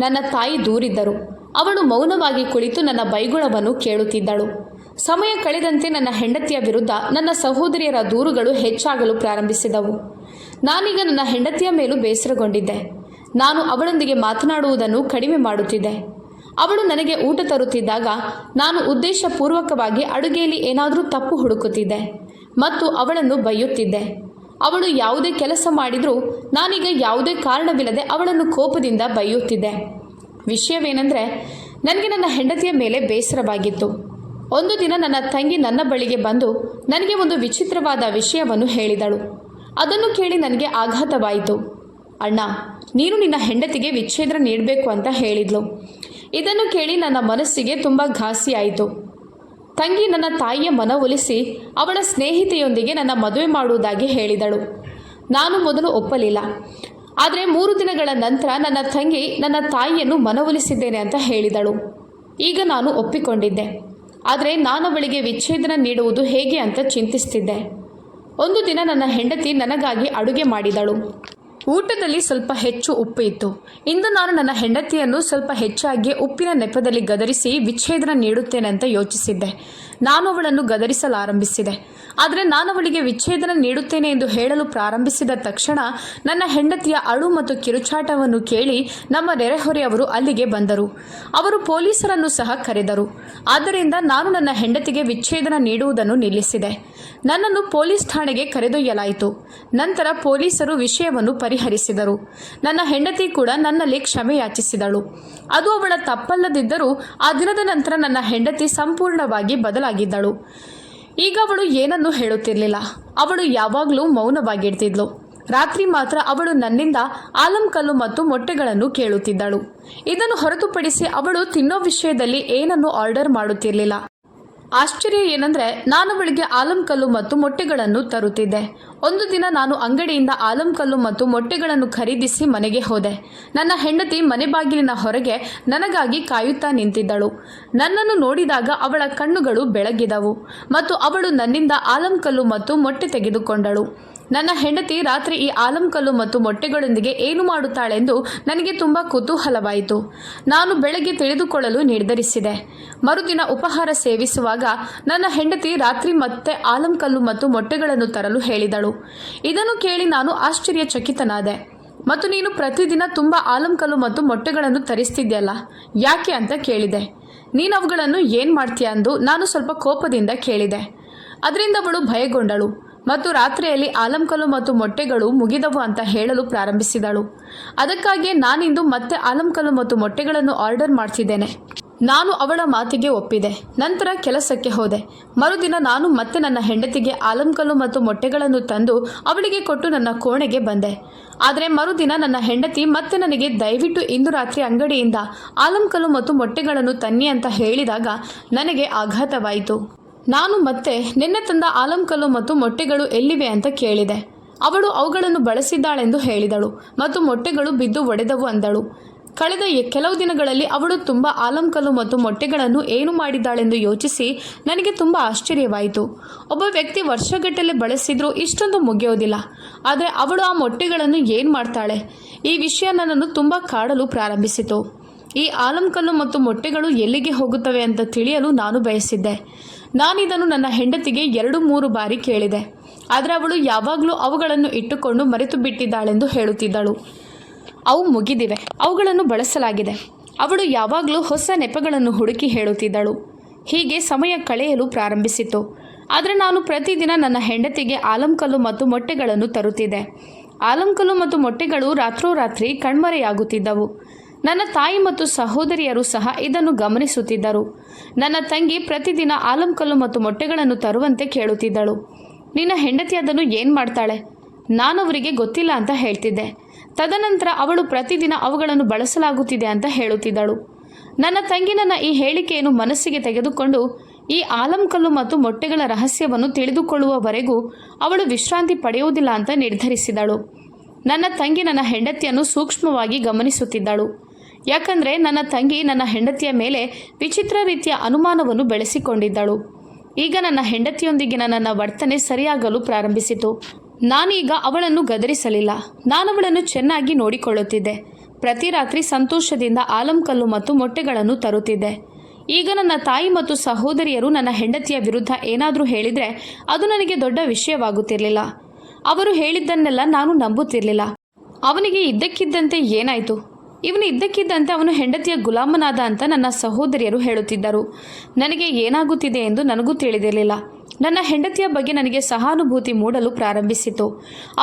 ನನ್ನ ತಾಯಿ ದೂರಿದ್ದರು. ಅವಳು ಮೌನವಾಗಿ ಕುಳಿತು ನನ್ನ ಬೈಗುಳವನ್ನು ಕೇಳುತ್ತಿದ್ದಳು. ಸಮಯ ಕಳೆದಂತೆ ನನ್ನ ಹೆಂಡತಿಯ ವಿರುದ್ಧ ನನ್ನ ಸಹೋದರಿಯರ ದೂರುಗಳು ಹೆಚ್ಚಾಗಲು ಪ್ರಾರಂಭಿಸಿದವು. ನಾನೀಗ ನನ್ನ ಹೆಂಡತಿಯ ಮೇಲೂ ಬೇಸರಗೊಂಡಿದ್ದೆ. ನಾನು ಅವಳೊಂದಿಗೆ ಮಾತನಾಡುವುದನ್ನು ಕಡಿಮೆ ಮಾಡುತ್ತಿದ್ದೆ. ಅವಳು ನನಗೆ ಊಟ ತರುತ್ತಿದ್ದಾಗ ನಾನು ಉದ್ದೇಶಪೂರ್ವಕವಾಗಿ ಅಡುಗೆಯಲ್ಲಿ ಏನಾದರೂ ತಪ್ಪು ಹುಡುಕುತ್ತಿದ್ದೆ ಮತ್ತು ಅವಳನ್ನು ಬೈಯುತ್ತಿದ್ದೆ. ಅವಳು ಯಾವುದೇ ಕೆಲಸ ಮಾಡಿದರೂ ನಾನೀಗ ಯಾವುದೇ ಕಾರಣವಿಲ್ಲದೆ ಅವಳನ್ನು ಕೋಪದಿಂದ ಬೈಯುತ್ತಿದ್ದೆ. ವಿಷಯವೇನೆಂದರೆ ನನಗೆ ನನ್ನ ಹೆಂಡತಿಯ ಮೇಲೆ ಬೇಸರವಾಗಿತ್ತು. ಒಂದು ದಿನ ನನ್ನ ತಂಗಿ ನನ್ನ ಬಳಿಗೆ ಬಂದು ನನಗೆ ಒಂದು ವಿಚಿತ್ರವಾದ ವಿಷಯವನ್ನು ಹೇಳಿದಳು. ಅದನ್ನು ಕೇಳಿ ನನಗೆ ಆಘಾತವಾಯಿತು. ಅಣ್ಣ, ನೀನು ನಿನ್ನ ಹೆಂಡತಿಗೆ ವಿಚ್ಛೇದನ ನೀಡಬೇಕು ಅಂತ ಹೇಳಿದ್ಲು. ಇದನ್ನು ಕೇಳಿ ನನ್ನ ಮನಸ್ಸಿಗೆ ತುಂಬ ಘಾಸಿಯಾಯಿತು. ತಂಗಿ ನನ್ನ ತಾಯಿಯ ಮನವೊಲಿಸಿ ಅವಳ ಸ್ನೇಹಿತೆಯೊಂದಿಗೆ ನನ್ನ ಮದುವೆ ಮಾಡುವುದಾಗಿ ಹೇಳಿದಳು. ನಾನು ಮೊದಲು ಒಪ್ಪಲಿಲ್ಲ. ಆದರೆ 3 ದಿನಗಳ ನಂತರ ನನ್ನ ತಂಗಿ ನನ್ನ ತಾಯಿಯನ್ನು ಮನವೊಲಿಸಿದ್ದೇನೆ ಅಂತ ಹೇಳಿದಳು. ಈಗ ನಾನು ಒಪ್ಪಿಕೊಂಡಿದ್ದೆ. ಆದರೆ ನಾನು ಅವಳಿಗೆ ವಿಚ್ಛೇದನ ನೀಡುವುದು ಹೇಗೆ ಅಂತ ಚಿಂತಿಸ್ತಿದ್ದೆ. ಒಂದು ದಿನ ನನ್ನ ಹೆಂಡತಿ ನನಗಾಗಿ ಅಡುಗೆ ಮಾಡಿದಳು. ಊಟದಲ್ಲಿ ಸ್ವಲ್ಪ ಹೆಚ್ಚು ಉಪ್ಪು ಇತ್ತು. ಇಂದು ನಾನು ನನ್ನ ಹೆಂಡತಿಯನ್ನು ಸ್ವಲ್ಪ ಹೆಚ್ಚಾಗಿ ಉಪ್ಪಿನ ನೆಪದಲ್ಲಿ ಗದರಿಸಿ ವಿಚ್ಛೇದನ ನೀಡುತ್ತೇನೆ ಅಂತ ಯೋಚಿಸಿದ್ದೆ. ನಾನು ಅವಳನ್ನು ಗದರಿಸಲಾರಂಭಿಸಿದೆ. ಆದರೆ ನಾನು ಅವಳಿಗೆ ವಿಚ್ಛೇದನ ನೀಡುತ್ತೇನೆ ಎಂದು ಹೇಳಲು ಪ್ರಾರಂಭಿಸಿದ ತಕ್ಷಣ ನನ್ನ ಹೆಂಡತಿಯ ಅಳು ಮತ್ತು ಕಿರುಚಾಟವನ್ನು ಕೇಳಿ ನಮ್ಮ ನೆರೆಹೊರೆಯವರು ಅಲ್ಲಿಗೆ ಬಂದರು. ಅವರು ಪೊಲೀಸರನ್ನು ಸಹ ಕರೆದರು. ಆದ್ದರಿಂದ ನಾನು ನನ್ನ ಹೆಂಡತಿಗೆ ವಿಚ್ಛೇದನ ನೀಡುವುದನ್ನು ನಿಲ್ಲಿಸಿದೆ. ನನ್ನನ್ನು ಪೊಲೀಸ್ ಠಾಣೆಗೆ ಕರೆದೊಯ್ಯಲಾಯಿತು. ನಂತರ ಪೊಲೀಸರು ವಿಷಯವನ್ನು ಪರಿಹರಿಸಿದರು. ನನ್ನ ಹೆಂಡತಿ ಕೂಡ ನನ್ನಲ್ಲಿ ಕ್ಷಮೆ ಯಾಚಿಸಿದಳು. ಅದು ಅವಳ ತಪ್ಪಲ್ಲದಿದ್ದರೂ ಆ ದಿನದ ನಂತರ ನನ್ನ ಹೆಂಡತಿ ಸಂಪೂರ್ಣವಾಗಿ ಬದಲಾಗಿದ್ದಳು. ಈಗ ಅವಳು ಏನನ್ನೂ ಹೇಳುತ್ತಿರಲಿಲ್ಲ. ಅವಳು ಯಾವಾಗಲೂ ಮೌನವಾಗಿರ್ತಿದ್ಲು. ರಾತ್ರಿ ಮಾತ್ರ ಅವಳು ನನ್ನಿಂದ ಆಲಂಕಲ್ಲು ಮತ್ತು ಮೊಟ್ಟೆಗಳನ್ನು ಕೇಳುತ್ತಿದ್ದಳು. ಇದನ್ನು ಹೊರತುಪಡಿಸಿ ಅವಳು ತಿನ್ನೋ ವಿಷಯದಲ್ಲಿ ಏನನ್ನೂ ಆರ್ಡರ್ ಮಾಡುತ್ತಿರಲಿಲ್ಲ. ಆಶ್ಚರ್ಯ ಏನಂದರೆ ನಾನು ಅವಳಿಗೆ ಆಲಂಕಲ್ಲು ಮತ್ತು ಮೊಟ್ಟೆಗಳನ್ನು ತರುತ್ತಿದ್ದೆ. ಒಂದು ದಿನ ನಾನು ಅಂಗಡಿಯಿಂದ ಆಲಂಕಲ್ಲು ಮತ್ತು ಮೊಟ್ಟೆಗಳನ್ನು ಖರೀದಿಸಿ ಮನೆಗೆ ಹೋದೆ. ನನ್ನ ಹೆಂಡತಿ ಮನೆ ಬಾಗಿಲಿನ ಹೊರಗೆ ನನಗಾಗಿ ಕಾಯುತ್ತಾ ನಿಂತಿದ್ದಳು. ನನ್ನನ್ನು ನೋಡಿದಾಗ ಅವಳ ಕಣ್ಣುಗಳು ಬೆಳಗಿದವು ಮತ್ತು ಅವಳು ನನ್ನಿಂದ ಆಲಂಕಲ್ಲು ಮತ್ತು ಮೊಟ್ಟೆ ತೆಗೆದುಕೊಂಡಳು. ನನ್ನ ಹೆಂಡತಿ ರಾತ್ರಿ ಈ ಆಲಂಕಲ್ಲು ಮತ್ತು ಮೊಟ್ಟೆಗಳೊಂದಿಗೆ ಏನು ಮಾಡುತ್ತಾಳೆಂದು ನನಗೆ ತುಂಬ ಕುತೂಹಲವಾಯಿತು. ನಾನು ಬೆಳಗ್ಗೆ ತಿಳಿದುಕೊಳ್ಳಲು ನಿರ್ಧರಿಸಿದೆ. ಮರುದಿನ ಉಪಹಾರ ಸೇವಿಸುವಾಗ ನನ್ನ ಹೆಂಡತಿ ರಾತ್ರಿ ಮತ್ತೆ ಆಲಂಕಲ್ಲು ಮತ್ತು ಮೊಟ್ಟೆಗಳನ್ನು ತರಲು ಹೇಳಿದಳು. ಇದನ್ನು ಕೇಳಿ ನಾನು ಆಶ್ಚರ್ಯಚಕಿತನಾದೆ. ಮತ್ತು ನೀನು ಪ್ರತಿದಿನ ತುಂಬ ಆಲಂಕಲ್ಲು ಮತ್ತು ಮೊಟ್ಟೆಗಳನ್ನು ತರಿಸ್ತಿದ್ಯಲ್ಲ, ಯಾಕೆ ಅಂತ ಕೇಳಿದೆ. ನೀನು ಅವುಗಳನ್ನು ಏನು ಮಾಡ್ತೀಯ ಎಂದು ನಾನು ಸ್ವಲ್ಪ ಕೋಪದಿಂದ ಕೇಳಿದೆ. ಅದರಿಂದ ಅವಳು ಭಯಗೊಂಡಳು ಮತ್ತು ರಾತ್ರಿಯಲ್ಲಿ ಆಲಂಕಲ್ಲು ಮತ್ತು ಮೊಟ್ಟೆಗಳು ಮುಗಿದವು ಅಂತ ಹೇಳಲು ಪ್ರಾರಂಭಿಸಿದಳು. ಅದಕ್ಕಾಗಿ ನಾನಿಂದು ಮತ್ತೆ ಆಲಂಕಲ್ಲು ಮತ್ತು ಮೊಟ್ಟೆಗಳನ್ನು ಆರ್ಡರ್ ಮಾಡ್ತಿದ್ದೇನೆ. ನಾನು ಅವಳ ಮಾತಿಗೆ ಒಪ್ಪಿದೆ. ನಂತರ ಕೆಲಸಕ್ಕೆ ಹೋದೆ. ಮರುದಿನ ನಾನು ಮತ್ತೆ ನನ್ನ ಹೆಂಡತಿಗೆ ಆಲಂಕಲ್ಲು ಮತ್ತು ಮೊಟ್ಟೆಗಳನ್ನು ತಂದು ಅವಳಿಗೆ ಕೊಟ್ಟು ನನ್ನ ಕೋಣೆಗೆ ಬಂದೆ. ಆದರೆ ಮರುದಿನ ನನ್ನ ಹೆಂಡತಿ ಮತ್ತೆ ನನಗೆ ದಯವಿಟ್ಟು ಇಂದು ರಾತ್ರಿ ಅಂಗಡಿಯಿಂದ ಆಲಂಕಲ್ಲು ಮತ್ತು ಮೊಟ್ಟೆಗಳನ್ನು ತನ್ನಿ ಅಂತ ಹೇಳಿದಾಗ ನನಗೆ ಆಘಾತವಾಯಿತು. ನಾನು ಮತ್ತೆ ನಿನ್ನೆ ತಂದ ಆಲಂಕಲ್ಲು ಮತ್ತು ಮೊಟ್ಟೆಗಳು ಎಲ್ಲಿವೆ ಅಂತ ಕೇಳಿದೆ. ಅವಳು ಅವುಗಳನ್ನು ಬಳಸಿದ್ದಾಳೆಂದು ಹೇಳಿದಳು ಮತ್ತು ಮೊಟ್ಟೆಗಳು ಬಿದ್ದು ಒಡೆದವು ಅಂದಳು. ಕಳೆದ ಕೆಲವು ದಿನಗಳಲ್ಲಿ ಅವಳು ತುಂಬ ಆಲಂಕಲ್ಲು ಮತ್ತು ಮೊಟ್ಟೆಗಳನ್ನು ಏನು ಮಾಡಿದ್ದಾಳೆಂದು ಯೋಚಿಸಿ ನನಗೆ ತುಂಬ ಆಶ್ಚರ್ಯವಾಯಿತು. ಒಬ್ಬ ವ್ಯಕ್ತಿ ವರ್ಷಗಟ್ಟಲೆ ಬಳಸಿದ್ರೂ ಇಷ್ಟೊಂದು ಮುಗಿಯೋದಿಲ್ಲ. ಆದರೆ ಅವಳು ಆ ಮೊಟ್ಟೆಗಳನ್ನು ಏನು ಮಾಡ್ತಾಳೆ? ಈ ವಿಷಯ ನನ್ನನ್ನು ತುಂಬ ಕಾಡಲು ಪ್ರಾರಂಭಿಸಿತು. ಈ ಆಲಂಕಲ್ಲು ಮತ್ತು ಮೊಟ್ಟೆಗಳು ಎಲ್ಲಿಗೆ ಹೋಗುತ್ತವೆ ಅಂತ ತಿಳಿಯಲು ನಾನು ಬಯಸಿದ್ದೆ. ನಾನಿದನ್ನು ನನ್ನ ಹೆಂಡತಿಗೆ 2-3 ಬಾರಿ ಕೇಳಿದೆ. ಆದರೆ ಅವಳು ಯಾವಾಗಲೂ ಅವುಗಳನ್ನು ಇಟ್ಟುಕೊಂಡು ಮರೆತು ಬಿಟ್ಟಿದ್ದಾಳೆಂದು ಹೇಳುತ್ತಿದ್ದಳು. ಅವು ಮುಗಿದಿವೆ, ಅವುಗಳನ್ನು ಬಳಸಲಾಗಿದೆ. ಅವಳು ಯಾವಾಗಲೂ ಹೊಸ ನೆಪಗಳನ್ನು ಹುಡುಕಿ ಹೇಳುತ್ತಿದ್ದಳು. ಹೀಗೆ ಸಮಯ ಕಳೆಯಲು ಪ್ರಾರಂಭಿಸಿತು. ಆದರೆ ನಾನು ಪ್ರತಿದಿನ ನನ್ನ ಹೆಂಡತಿಗೆ ಆಲಂಕಲ್ಲು ಮತ್ತು ಮೊಟ್ಟೆಗಳನ್ನು ತರುತ್ತಿದ್ದೆ. ಆಲಂಕಲ್ಲು ಮತ್ತು ಮೊಟ್ಟೆಗಳು ರಾತ್ರೋರಾತ್ರಿ ಕಣ್ಮರೆಯಾಗುತ್ತಿದ್ದವು. ನನ್ನ ತಾಯಿ ಮತ್ತು ಸಹೋದರಿಯರು ಸಹ ಇದನ್ನು ಗಮನಿಸುತ್ತಿದ್ದರು. ನನ್ನ ತಂಗಿ ಪ್ರತಿದಿನ ಆಲಂಕಲ್ಲು ಮತ್ತು ಮೊಟ್ಟೆಗಳನ್ನು ತರುವಂತೆ ಕೇಳುತ್ತಿದ್ದಳು. ನಿನ್ನ ಹೆಂಡತಿ ಅದನ್ನು ಏನು ಮಾಡ್ತಾಳೆ? ನಾನು ಅವರಿಗೆ ಗೊತ್ತಿಲ್ಲ ಅಂತ ಹೇಳ್ತಿದ್ದೆ. ತದನಂತರ ಅವಳು ಪ್ರತಿದಿನ ಅವುಗಳನ್ನು ಬಳಸಲಾಗುತ್ತಿದೆ ಅಂತ ಹೇಳುತ್ತಿದ್ದಳು. ನನ್ನ ತಂಗಿ ನನ್ನ ಈ ಹೇಳಿಕೆಯನ್ನು ಮನಸ್ಸಿಗೆ ತೆಗೆದುಕೊಂಡು ಈ ಆಲಂಕಲ್ಲು ಮತ್ತು ಮೊಟ್ಟೆಗಳ ರಹಸ್ಯವನ್ನು ತಿಳಿದುಕೊಳ್ಳುವವರೆಗೂ ಅವಳು ವಿಶ್ರಾಂತಿ ಪಡೆಯುವುದಿಲ್ಲ ಅಂತ ನಿರ್ಧರಿಸಿದಳು. ನನ್ನ ತಂಗಿ ನನ್ನ ಹೆಂಡತಿಯನ್ನು ಸೂಕ್ಷ್ಮವಾಗಿ ಗಮನಿಸುತ್ತಿದ್ದಳು. ಯಾಕಂದರೆ ನನ್ನ ತಂಗಿ ನನ್ನ ಹೆಂಡತಿಯ ಮೇಲೆ ವಿಚಿತ್ರ ರೀತಿಯ ಅನುಮಾನವನ್ನು ಬೆಳೆಸಿಕೊಂಡಿದ್ದಳು. ಈಗ ನನ್ನ ಹೆಂಡತಿಯೊಂದಿಗಿನ ನನ್ನ ವರ್ತನೆ ಸರಿಯಾಗಲು ಪ್ರಾರಂಭಿಸಿತು. ನಾನೀಗ ಅವಳನ್ನು ಗದರಿಸಲಿಲ್ಲ. ನಾನು ಅವಳನ್ನು ಚೆನ್ನಾಗಿ ನೋಡಿಕೊಳ್ಳುತ್ತಿದ್ದೆ. ಪ್ರತಿ ರಾತ್ರಿ ಸಂತೋಷದಿಂದ ಆಲಂಕಲ್ಲು ಮತ್ತು ಮೊಟ್ಟೆಗಳನ್ನು ತರುತ್ತಿದ್ದೆ. ಈಗ ನನ್ನ ತಾಯಿ ಮತ್ತು ಸಹೋದರಿಯರು ನನ್ನ ಹೆಂಡತಿಯ ವಿರುದ್ಧ ಏನಾದರೂ ಹೇಳಿದರೆ ಅದು ನನಗೆ ದೊಡ್ಡ ವಿಷಯವಾಗುತ್ತಿರಲಿಲ್ಲ. ಅವರು ಹೇಳಿದ್ದನ್ನೆಲ್ಲ ನಾನು ನಂಬುತ್ತಿರಲಿಲ್ಲ. ಅವನಿಗೆ ಇದ್ದಕ್ಕಿದ್ದಂತೆ ಏನಾಯಿತು? ಇವನು ಇದ್ದಕ್ಕಿದ್ದಂತೆ ಅವನು ಹೆಂಡತಿಯ ಗುಲಾಮನಾದ ಅಂತ ನನ್ನ ಸಹೋದರಿಯರು ಹೇಳುತ್ತಿದ್ದರು. ನನಗೆ ಏನಾಗುತ್ತಿದೆ ಎಂದು ನನಗೂ ತಿಳಿದಿರಲಿಲ್ಲ. ನನ್ನ ಹೆಂಡತಿಯ ಬಗ್ಗೆ ನನಗೆ ಸಹಾನುಭೂತಿ ಮೂಡಲು ಪ್ರಾರಂಭಿಸಿತು.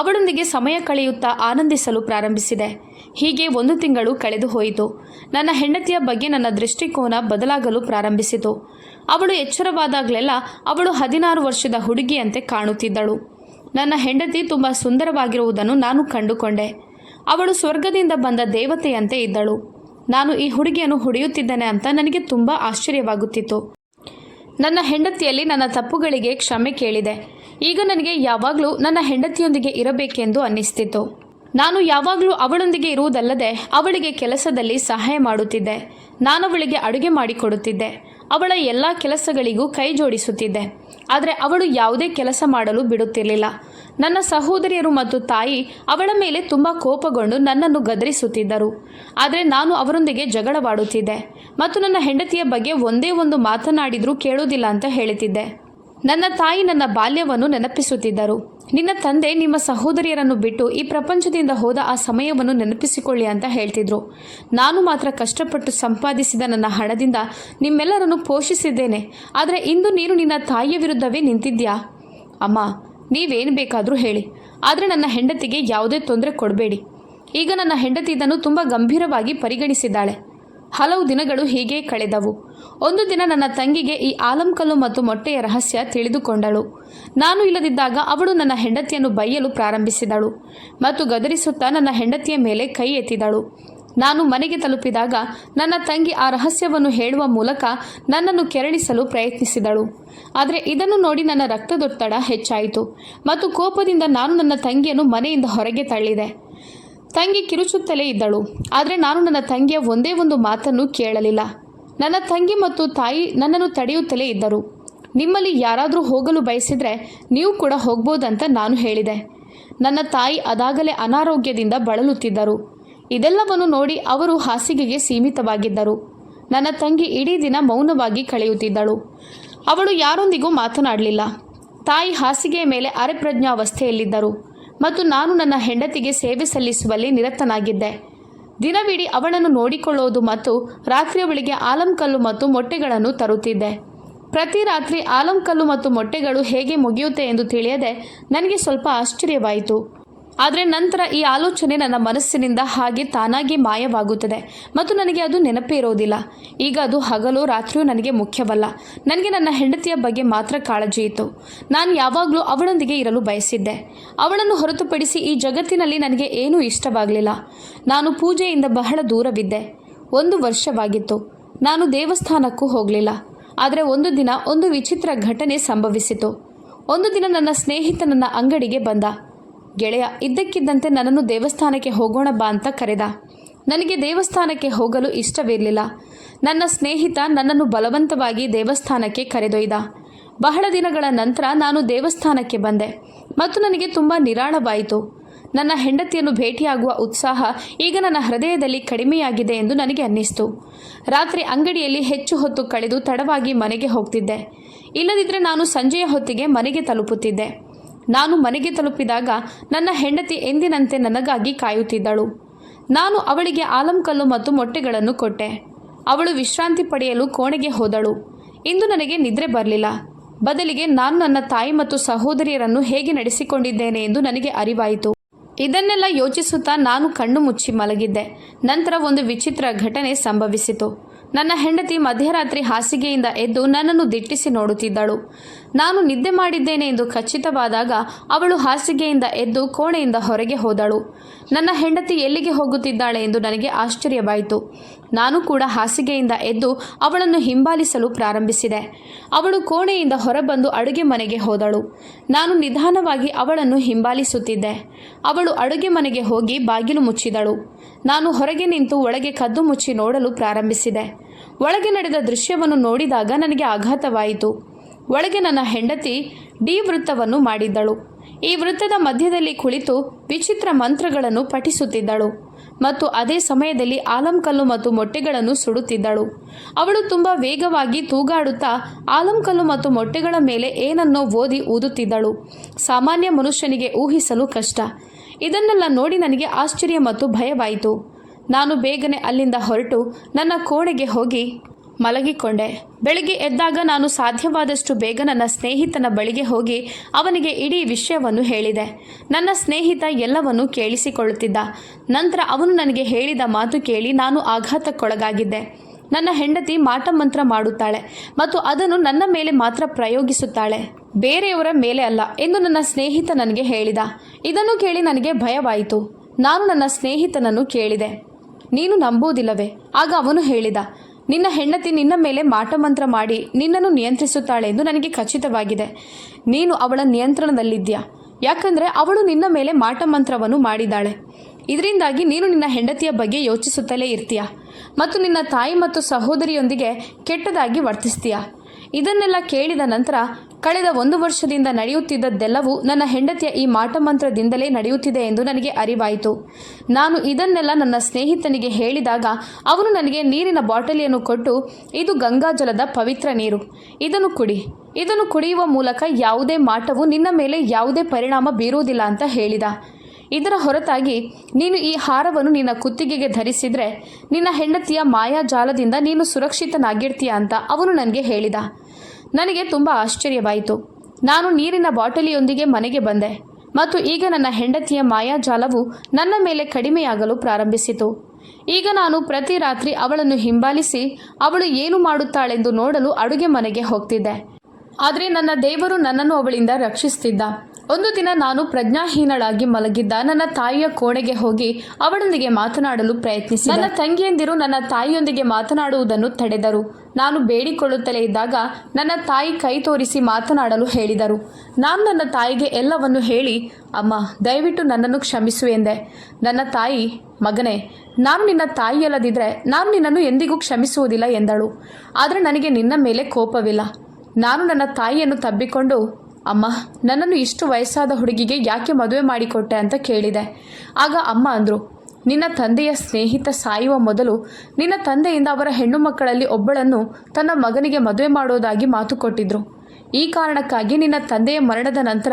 ಅವಳೊಂದಿಗೆ ಸಮಯ ಕಳೆಯುತ್ತಾ ಆನಂದಿಸಲು ಪ್ರಾರಂಭಿಸಿದೆ. ಹೀಗೆ 1 ತಿಂಗಳು ಕಳೆದು ಹೋಯಿತು. ನನ್ನ ಹೆಂಡತಿಯ ಬಗ್ಗೆ ನನ್ನ ದೃಷ್ಟಿಕೋನ ಬದಲಾಗಲು ಪ್ರಾರಂಭಿಸಿತು. ಅವಳು ಎಚ್ಚರವಾದಾಗಲೆಲ್ಲ ಅವಳು 16 ವರ್ಷದ ಹುಡುಗಿಯಂತೆ ಕಾಣುತ್ತಿದ್ದಳು. ನನ್ನ ಹೆಂಡತಿ ತುಂಬ ಸುಂದರವಾಗಿರುವುದನ್ನು ನಾನು ಕಂಡುಕೊಂಡೆ. ಅವಳು ಸ್ವರ್ಗದಿಂದ ಬಂದ ದೇವತೆಯಂತೆ ಇದ್ದಳು. ನಾನು ಈ ಹುಡುಗಿಯನ್ನು ಹೊಡೆಯುತ್ತಿದ್ದೇನೆ ಅಂತ ನನಗೆ ತುಂಬ ಆಶ್ಚರ್ಯವಾಗುತ್ತಿತ್ತು. ನನ್ನ ಹೆಂಡತಿಯಲ್ಲಿ ನನ್ನ ತಪ್ಪುಗಳಿಗೆ ಕ್ಷಮೆ ಕೇಳಿದೆ. ಈಗ ನನಗೆ ಯಾವಾಗಲೂ ನನ್ನ ಹೆಂಡತಿಯೊಂದಿಗೆ ಇರಬೇಕೆಂದು ಅನ್ನಿಸ್ತಿತ್ತು. ನಾನು ಯಾವಾಗಲೂ ಅವಳೊಂದಿಗೆ ಇರುವುದಲ್ಲದೆ ಅವಳಿಗೆ ಕೆಲಸದಲ್ಲಿ ಸಹಾಯ ಮಾಡುತ್ತಿದ್ದೆ. ನಾನು ಅವಳಿಗೆ ಅಡುಗೆ ಮಾಡಿಕೊಡುತ್ತಿದ್ದೆ. ಅವಳ ಎಲ್ಲ ಕೆಲಸಗಳಿಗೂ ಕೈ ಜೋಡಿಸುತ್ತಿದ್ದೆ. ಆದರೆ ಅವಳು ಯಾವುದೇ ಕೆಲಸ ಮಾಡಲು ಬಿಡುತ್ತಿರಲಿಲ್ಲ. ನನ್ನ ಸಹೋದರಿಯರು ಮತ್ತು ತಾಯಿ ಅವಳ ಮೇಲೆ ತುಂಬ ಕೋಪಗೊಂಡು ನನ್ನನ್ನು ಗದರಿಸುತ್ತಿದ್ದರು. ಆದರೆ ನಾನು ಅವರೊಂದಿಗೆ ಜಗಳವಾಡುತ್ತಿದ್ದೆ ಮತ್ತು ನನ್ನ ಹೆಂಡತಿಯ ಬಗ್ಗೆ ಒಂದೇ ಒಂದು ಮಾತನಾಡಿದರೂ ಕೇಳುವುದಿಲ್ಲ ಅಂತ ಹೇಳುತ್ತಿದ್ದೆ. ನನ್ನ ತಾಯಿ ನನ್ನ ಬಾಲ್ಯವನ್ನು ನೆನಪಿಸುತ್ತಿದ್ದರು. ನಿನ್ನ ತಂದೆ ನಿಮ್ಮ ಸಹೋದರಿಯರನ್ನು ಬಿಟ್ಟು ಈ ಪ್ರಪಂಚದಿಂದ ಹೋದ ಆ ಸಮಯವನ್ನು ನೆನಪಿಸಿಕೊಳ್ಳಿ ಅಂತ ಹೇಳ್ತಿದ್ರು. ನಾನು ಮಾತ್ರ ಕಷ್ಟಪಟ್ಟು ಸಂಪಾದಿಸಿದ ನನ್ನ ಹಣದಿಂದ ನಿಮ್ಮೆಲ್ಲರನ್ನು ಪೋಷಿಸಿದ್ದೇನೆ. ಆದರೆ ಇಂದು ನೀನು ನಿನ್ನ ತಾಯಿಯ ವಿರುದ್ಧವೇ ನಿಂತಿದ್ಯಾ? ಅಮ್ಮ, ನೀವೇನು ಬೇಕಾದರೂ ಹೇಳಿ, ಆದರೆ ನನ್ನ ಹೆಂಡತಿಗೆ ಯಾವುದೇ ತೊಂದರೆ ಕೊಡಬೇಡಿ. ಈಗ ನನ್ನ ಹೆಂಡತಿ ಇದನ್ನು ತುಂಬ ಗಂಭೀರವಾಗಿ ಪರಿಗಣಿಸಿದ್ದಾಳೆ. ಹಲವು ದಿನಗಳು ಹೀಗೆ ಕಳೆದವು. ಒಂದು ದಿನ ನನ್ನ ತಂಗಿಗೆ ಈ ಆಲಂಕಲ್ಲು ಮತ್ತು ಮೊಟ್ಟೆಯ ರಹಸ್ಯ ತಿಳಿದುಕೊಂಡಳು. ನಾನು ಇಲ್ಲದಿದ್ದಾಗ ಅವಳು ನನ್ನ ಹೆಂಡತಿಯನ್ನು ಬೈಯಲು ಪ್ರಾರಂಭಿಸಿದಳು ಮತ್ತು ಗದರಿಸುತ್ತಾ ನನ್ನ ಹೆಂಡತಿಯ ಮೇಲೆ ಕೈ ಎತ್ತಿದಳು. ನಾನು ಮನೆಗೆ ತಲುಪಿದಾಗ ನನ್ನ ತಂಗಿ ಆ ರಹಸ್ಯವನ್ನು ಹೇಳುವ ಮೂಲಕ ನನ್ನನ್ನು ಕೆರಳಿಸಲು ಪ್ರಯತ್ನಿಸಿದಳು. ಆದರೆ ಇದನ್ನು ನೋಡಿ ನನ್ನ ರಕ್ತದೊತ್ತಡ ಹೆಚ್ಚಾಯಿತು ಮತ್ತು ಕೋಪದಿಂದ ನಾನು ನನ್ನ ತಂಗಿಯನ್ನು ಮನೆಯಿಂದ ಹೊರಗೆ ತಳ್ಳಿದೆ. ತಂಗಿ ಕಿರುಚುತ್ತಲೇ ಇದ್ದಳು. ಆದರೆ ನಾನು ನನ್ನ ತಂಗಿಯ ಒಂದೇ ಒಂದು ಮಾತನ್ನು ಕೇಳಲಿಲ್ಲ. ನನ್ನ ತಂಗಿ ಮತ್ತು ತಾಯಿ ನನ್ನನ್ನು ತಡೆಯುತ್ತಲೇ ಇದ್ದರು. ನಿಮ್ಮಲ್ಲಿ ಯಾರಾದರೂ ಹೋಗಲು ಬಯಸಿದರೆ ನೀವು ಕೂಡ ಹೋಗ್ಬೋದಂತ ನಾನು ಹೇಳಿದೆ. ನನ್ನ ತಾಯಿ ಅದಾಗಲೇ ಅನಾರೋಗ್ಯದಿಂದ ಬಳಲುತ್ತಿದ್ದರು. ಇದೆಲ್ಲವನ್ನು ನೋಡಿ ಅವರು ಹಾಸಿಗೆಗೆ ಸೀಮಿತವಾಗಿದ್ದರು. ನನ್ನ ತಂಗಿ ಇಡೀ ದಿನ ಮೌನವಾಗಿ ಕಳೆಯುತ್ತಿದ್ದಳು. ಅವಳು ಯಾರೊಂದಿಗೂ ಮಾತನಾಡಲಿಲ್ಲ. ತಾಯಿ ಹಾಸಿಗೆಯ ಮೇಲೆ ಅರೆಪ್ರಜ್ಞಾವಸ್ಥೆಯಲ್ಲಿದ್ದರು ಮತ್ತು ನಾನು ನನ್ನ ಹೆಂಡತಿಗೆ ಸೇವೆ ಸಲ್ಲಿಸುವಲ್ಲಿ ನಿರತನಾಗಿದ್ದೆ. ದಿನವಿಡೀ ಅವಳನ್ನು ನೋಡಿಕೊಳ್ಳುವುದು ಮತ್ತು ರಾತ್ರಿಯವಳಿಗೆ ಆಲಂಕಲ್ಲು ಮತ್ತು ಮೊಟ್ಟೆಗಳನ್ನು ತರುತ್ತಿದ್ದೆ. ಪ್ರತಿ ರಾತ್ರಿ ಆಲಂಕಲ್ಲು ಮತ್ತು ಮೊಟ್ಟೆಗಳು ಹೇಗೆ ಮುಗಿಯುತ್ತೆ ಎಂದು ತಿಳಿಯದೆ ನನಗೆ ಸ್ವಲ್ಪ ಆಶ್ಚರ್ಯವಾಯಿತು. ಆದರೆ ನಂತರ ಈ ಆಲೋಚನೆ ನನ್ನ ಮನಸ್ಸಿನಿಂದ ಹಾಗೆ ತಾನಾಗಿ ಮಾಯವಾಗುತ್ತದೆ ಮತ್ತು ನನಗೆ ಅದು ನೆನಪೇ ಇರೋದಿಲ್ಲ. ಈಗ ಅದು ಹಗಲು ರಾತ್ರಿಯೂ ನನಗೆ ಮುಖ್ಯವಲ್ಲ. ನನಗೆ ನನ್ನ ಹೆಂಡತಿಯ ಬಗ್ಗೆ ಮಾತ್ರ ಕಾಳಜಿ ಇತ್ತು. ನಾನು ಯಾವಾಗಲೂ ಅವಳೊಂದಿಗೆ ಇರಲು ಬಯಸಿದ್ದೆ. ಅವಳನ್ನು ಹೊರತುಪಡಿಸಿ ಈ ಜಗತ್ತಿನಲ್ಲಿ ನನಗೆ ಏನೂ ಇಷ್ಟವಾಗಲಿಲ್ಲ. ನಾನು ಪೂಜೆಯಿಂದ ಬಹಳ ದೂರವಿದ್ದೆ. 1 ವರ್ಷವಾಗಿತ್ತು. ನಾನು ದೇವಸ್ಥಾನಕ್ಕೂ ಹೋಗಲಿಲ್ಲ. ಆದರೆ ಒಂದು ದಿನ ಒಂದು ವಿಚಿತ್ರ ಘಟನೆ ಸಂಭವಿಸಿತು. ಒಂದು ದಿನ ನನ್ನ ಸ್ನೇಹಿತ ನನ್ನ ಅಂಗಡಿಗೆ ಬಂದ. ಗೆಳೆಯ ಇದ್ದಕ್ಕಿದ್ದಂತೆ ನನ್ನನ್ನು ದೇವಸ್ಥಾನಕ್ಕೆ ಹೋಗೋಣ ಬಾ ಅಂತ ಕರೆದ. ನನಗೆ ದೇವಸ್ಥಾನಕ್ಕೆ ಹೋಗಲು ಇಷ್ಟವಿರಲಿಲ್ಲ. ನನ್ನ ಸ್ನೇಹಿತ ನನ್ನನ್ನು ಬಲವಂತವಾಗಿ ದೇವಸ್ಥಾನಕ್ಕೆ ಕರೆದೊಯ್ದ. ಬಹಳ ದಿನಗಳ ನಂತರ ನಾನು ದೇವಸ್ಥಾನಕ್ಕೆ ಬಂದೆ ಮತ್ತು ನನಗೆ ತುಂಬ ನಿರಾಳವಾಯಿತು. ನನ್ನ ಹೆಂಡತಿಯನ್ನು ಭೇಟಿಯಾಗುವ ಉತ್ಸಾಹ ಈಗ ನನ್ನ ಹೃದಯದಲ್ಲಿ ಕಡಿಮೆಯಾಗಿದೆ ಎಂದು ನನಗೆ ಅನ್ನಿಸ್ತು. ರಾತ್ರಿ ಅಂಗಡಿಯಲ್ಲಿ ಹೆಚ್ಚು ಹೊತ್ತು ಕಳೆದು ತಡವಾಗಿ ಮನೆಗೆ ಹೋಗ್ತಿದ್ದೆ. ಇಲ್ಲದಿದ್ದರೆ ನಾನು ಸಂಜೆಯ ಹೊತ್ತಿಗೆ ಮನೆಗೆ ತಲುಪುತ್ತಿದ್ದೆ. ನಾನು ಮನೆಗೆ ತಲುಪಿದಾಗ ನನ್ನ ಹೆಂಡತಿ ಎಂದಿನಂತೆ ನನಗಾಗಿ ಕಾಯುತ್ತಿದ್ದಳು. ನಾನು ಅವಳಿಗೆ ಆಲಂಕಲ್ಲು ಮತ್ತು ಮೊಟ್ಟೆಗಳನ್ನು ಕೊಟ್ಟೆ. ಅವಳು ವಿಶ್ರಾಂತಿ ಪಡೆಯಲು ಕೋಣೆಗೆ ಹೋದಳು. ಇಂದು ನನಗೆ ನಿದ್ರೆ ಬರಲಿಲ್ಲ. ಬದಲಿಗೆ ನಾನು ನನ್ನ ತಾಯಿ ಮತ್ತು ಸಹೋದರಿಯರನ್ನು ಹೇಗೆ ನಡೆಸಿಕೊಂಡಿದ್ದೇನೆ ಎಂದು ನನಗೆ ಅರಿವಾಯಿತು. ಇದನ್ನೆಲ್ಲ ಯೋಚಿಸುತ್ತಾ ನಾನು ಕಣ್ಣು ಮುಚ್ಚಿ ಮಲಗಿದ್ದೆ. ನಂತರ ಒಂದು ವಿಚಿತ್ರ ಘಟನೆ ಸಂಭವಿಸಿತು. ನನ್ನ ಹೆಂಡತಿ ಮಧ್ಯರಾತ್ರಿ ಹಾಸಿಗೆಯಿಂದ ಎದ್ದು ನನ್ನನ್ನು ದಿಟ್ಟಿಸಿ ನೋಡುತ್ತಿದ್ದಳು. ನಾನು ನಿದ್ದೆ ಮಾಡಿದ್ದೇನೆ ಎಂದು ಖಚಿತವಾದಾಗ ಅವಳು ಹಾಸಿಗೆಯಿಂದ ಎದ್ದು ಕೋಣೆಯಿಂದ ಹೊರಗೆ ಹೋದಳು. ನನ್ನ ಹೆಂಡತಿ ಎಲ್ಲಿಗೆ ಹೋಗುತ್ತಿದ್ದಾಳೆ ಎಂದು ನನಗೆ ಆಶ್ಚರ್ಯವಾಯಿತು. ನಾನು ಕೂಡ ಹಾಸಿಗೆಯಿಂದ ಎದ್ದು ಅವಳನ್ನು ಹಿಂಬಾಲಿಸಲು ಪ್ರಾರಂಭಿಸಿದೆ. ಅವಳು ಕೋಣೆಯಿಂದ ಹೊರಬಂದು ಅಡುಗೆ ಮನೆಗೆ ಹೋದಳು. ನಾನು ನಿಧಾನವಾಗಿ ಅವಳನ್ನು ಹಿಂಬಾಲಿಸುತ್ತಿದ್ದೆ. ಅವಳು ಅಡುಗೆ ಮನೆಗೆ ಹೋಗಿ ಬಾಗಿಲು ಮುಚ್ಚಿದಳು. ನಾನು ಹೊರಗೆ ನಿಂತು ಒಳಗೆ ಕದ್ದು ಮುಚ್ಚಿ ನೋಡಲು ಪ್ರಾರಂಭಿಸಿದೆ. ಒಳಗೆ ನಡೆದ ದೃಶ್ಯವನ್ನು ನೋಡಿದಾಗ ನನಗೆ ಆಘಾತವಾಯಿತು. ಒಳಗೆ ನನ್ನ ಹೆಂಡತಿ ಡಿ ವೃತ್ತವನ್ನು ಮಾಡಿದ್ದಳು. ಈ ವೃತ್ತದ ಮಧ್ಯದಲ್ಲಿ ಕುಳಿತು ವಿಚಿತ್ರ ಮಂತ್ರಗಳನ್ನು ಪಠಿಸುತ್ತಿದ್ದಳು ಮತ್ತು ಅದೇ ಸಮಯದಲ್ಲಿ ಆಲಂಕಲ್ಲು ಮತ್ತು ಮೊಟ್ಟೆಗಳನ್ನು ಸುಡುತ್ತಿದ್ದಳು. ಅವಳು ತುಂಬ ವೇಗವಾಗಿ ತೂಗಾಡುತ್ತಾ ಆಲಂಕಲ್ಲು ಮತ್ತು ಮೊಟ್ಟೆಗಳ ಮೇಲೆ ಏನನ್ನೋ ಓದಿ ಊದುತ್ತಿದ್ದಳು. ಸಾಮಾನ್ಯ ಮನುಷ್ಯನಿಗೆ ಊಹಿಸಲು ಕಷ್ಟ. ಇದನ್ನೆಲ್ಲ ನೋಡಿ ನನಗೆ ಆಶ್ಚರ್ಯ ಮತ್ತು ಭಯವಾಯಿತು. ನಾನು ಬೇಗನೆ ಅಲ್ಲಿಂದ ಹೊರಟು ನನ್ನ ಕೋಣೆಗೆ ಹೋಗಿ ಮಲಗಿಕೊಂಡೆ. ಬೆಳಗ್ಗೆ ಎದ್ದಾಗ ನಾನು ಸಾಧ್ಯವಾದಷ್ಟು ಬೇಗ ನನ್ನ ಸ್ನೇಹಿತನ ಬಳಿಗೆ ಹೋಗಿ ಅವನಿಗೆ ಇಡೀ ವಿಷಯವನ್ನು ಹೇಳಿದೆ. ನನ್ನ ಸ್ನೇಹಿತ ಎಲ್ಲವನ್ನೂ ಕೇಳಿಸಿಕೊಳ್ಳುತ್ತಿದ್ದ. ನಂತರ ಅವನು ನನಗೆ ಹೇಳಿದ ಮಾತು ಕೇಳಿ ನಾನು ಆಘಾತಕ್ಕೊಳಗಾಗಿದ್ದೆ. ನನ್ನ ಹೆಂಡತಿ ಮಾಟಮಂತ್ರ ಮಾಡುತ್ತಾಳೆ ಮತ್ತು ಅದನ್ನು ನನ್ನ ಮೇಲೆ ಮಾತ್ರ ಪ್ರಯೋಗಿಸುತ್ತಾಳೆ, ಬೇರೆಯವರ ಮೇಲೆ ಅಲ್ಲ ಎಂದು ನನ್ನ ಸ್ನೇಹಿತ ನನಗೆ ಹೇಳಿದ. ಇದನ್ನು ಕೇಳಿ ನನಗೆ ಭಯವಾಯಿತು. ನಾನು ನನ್ನ ಸ್ನೇಹಿತನನ್ನು ಕೇಳಿದೆ, ನೀನು ನಂಬುವುದಿಲ್ಲವೇ? ಆಗ ಅವನು ಹೇಳಿದ, ನಿನ್ನ ಹೆಂಡತಿ ನಿನ್ನ ಮೇಲೆ ಮಾಟಮಂತ್ರ ಮಾಡಿ ನಿನ್ನನ್ನು ನಿಯಂತ್ರಿಸುತ್ತಾಳೆ ಎಂದು ನನಗೆ ಖಚಿತವಾಗಿದೆ. ನೀನು ಅವಳ ನಿಯಂತ್ರಣದಲ್ಲಿದ್ದೀಯಾ? ಯಾಕಂದರೆ ಅವಳು ನಿನ್ನ ಮೇಲೆ ಮಾಟಮಂತ್ರವನ್ನು ಮಾಡಿದ್ದಾಳೆ. ಇದರಿಂದಾಗಿ ನೀನು ನಿನ್ನ ಹೆಂಡತಿಯ ಬಗ್ಗೆ ಯೋಚಿಸುತ್ತಲೇ ಇರ್ತೀಯ ಮತ್ತು ನಿನ್ನ ತಾಯಿ ಮತ್ತು ಸಹೋದರಿಯೊಂದಿಗೆ ಕೆಟ್ಟದಾಗಿ ವರ್ತಿಸ್ತೀಯ. ಇದನ್ನೆಲ್ಲ ಕೇಳಿದ ನಂತರ ಕಳೆದ 1 ವರ್ಷದಿಂದ ನಡೆಯುತ್ತಿದ್ದದ್ದೆಲ್ಲವೂ ನನ್ನ ಹೆಂಡತಿಯ ಈ ಮಾಟಮಂತ್ರದಿಂದಲೇ ನಡೆಯುತ್ತಿದೆ ಎಂದು ನನಗೆ ಅರಿವಾಯಿತು. ನಾನು ಇದನ್ನೆಲ್ಲ ನನ್ನ ಸ್ನೇಹಿತನಿಗೆ ಹೇಳಿದಾಗ ಅವನು ನನಗೆ ನೀರಿನ ಬಾಟಲಿಯನ್ನು ಕೊಟ್ಟು, ಇದು ಗಂಗಾಜಲದ ಪವಿತ್ರ ನೀರು, ಇದನ್ನು ಕುಡಿ. ಇದನ್ನು ಕುಡಿಯುವ ಮೂಲಕ ಯಾವುದೇ ಮಾಟವು ನಿನ್ನ ಮೇಲೆ ಯಾವುದೇ ಪರಿಣಾಮ ಬೀರುವುದಿಲ್ಲ ಅಂತ ಹೇಳಿದ. ಇದರ ಹೊರತಾಗಿ ನೀನು ಈ ಹಾರವನ್ನು ನಿನ್ನ ಕುತ್ತಿಗೆಗೆ ಧರಿಸಿದರೆ ನಿನ್ನ ಹೆಂಡತಿಯ ಮಾಯಾಜಾಲದಿಂದ ನೀನು ಸುರಕ್ಷಿತನಾಗಿರ್ತೀಯ ಅಂತ ಅವನು ನನಗೆ ಹೇಳಿದ. ನನಗೆ ತುಂಬ ಆಶ್ಚರ್ಯವಾಯಿತು. ನಾನು ನೀರಿನ ಬಾಟಲಿಯೊಂದಿಗೆ ಮನೆಗೆ ಬಂದೆ ಮತ್ತು ಈಗ ನನ್ನ ಹೆಂಡತಿಯ ಮಾಯಾಜಾಲವು ನನ್ನ ಮೇಲೆ ಕಡಿಮೆಯಾಗಲು ಪ್ರಾರಂಭಿಸಿತು. ಈಗ ನಾನು ಪ್ರತಿ ರಾತ್ರಿ ಅವಳನ್ನು ಹಿಂಬಾಲಿಸಿ ಅವಳು ಏನು ಮಾಡುತ್ತಾಳೆಂದು ನೋಡಲು ಅಡುಗೆ ಮನೆಗೆ ಹೋಗ್ತಿದ್ದೆ. ಆದರೆ ನನ್ನ ದೇವರು ನನ್ನನ್ನು ಅವಳಿಂದ ರಕ್ಷಿಸುತ್ತಿದ್ದ. ಒಂದು ದಿನ ನಾನು ಪ್ರಜ್ಞಾಹೀನಳಾಗಿ ಮಲಗಿದ್ದ ನನ್ನ ತಾಯಿಯ ಕೋಣೆಗೆ ಹೋಗಿ ಅವಳೊಂದಿಗೆ ಮಾತನಾಡಲು ಪ್ರಯತ್ನಿಸಿದೆ. ನನ್ನ ತಂಗಿಯಂದಿರು ನನ್ನ ತಾಯಿಯೊಂದಿಗೆ ಮಾತನಾಡುವುದನ್ನು ತಡೆದರು. ನಾನು ಬೇಡಿಕೊಳ್ಳುತ್ತಲೇ ಇದ್ದಾಗ ನನ್ನ ತಾಯಿ ಕೈ ತೋರಿಸಿ ಮಾತನಾಡಲು ಹೇಳಿದರು. ನಾನು ನನ್ನ ತಾಯಿಗೆ ಎಲ್ಲವನ್ನು ಹೇಳಿ, ಅಮ್ಮ ದಯವಿಟ್ಟು ನನ್ನನ್ನು ಕ್ಷಮಿಸು ಎಂದೆ. ನನ್ನ ತಾಯಿ, ಮಗನೇ, ನಾನು ನಿನ್ನ ತಾಯಿಯಲ್ಲದಿದ್ದರೆ ನಾನು ನಿನ್ನನ್ನು ಎಂದಿಗೂ ಕ್ಷಮಿಸುವುದಿಲ್ಲ ಎಂದಳು. ಆದರೆ ನನಗೆ ನಿನ್ನ ಮೇಲೆ ಕೋಪವಿಲ್ಲ. ನಾನು ನನ್ನ ತಾಯಿಯನ್ನು ತಬ್ಬಿಕೊಂಡು, ಅಮ್ಮ, ನನ್ನನ್ನು ಇಷ್ಟು ವಯಸ್ಸಾದ ಹುಡುಗಿಗೆ ಯಾಕೆ ಮದುವೆ ಮಾಡಿಕೊಟ್ಟೆ ಅಂತ ಕೇಳಿದೆ. ಆಗ ಅಮ್ಮ ಅಂದರು, ನಿನ್ನ ತಂದೆಯ ಸ್ನೇಹಿತ ಸಾಯುವ ಮೊದಲು ನಿನ್ನ ತಂದೆಯಿಂದ ಅವರ ಹೆಣ್ಣು ಮಕ್ಕಳಲ್ಲಿ ಒಬ್ಬಳನ್ನು ತನ್ನ ಮಗನಿಗೆ ಮದುವೆ ಮಾಡೋದಾಗಿ ಮಾತು ಕೊಟ್ಟಿದ್ರು. ಈ ಕಾರಣಕ್ಕಾಗಿ ನಿನ್ನ ತಂದೆಯ ಮರಣದ ನಂತರ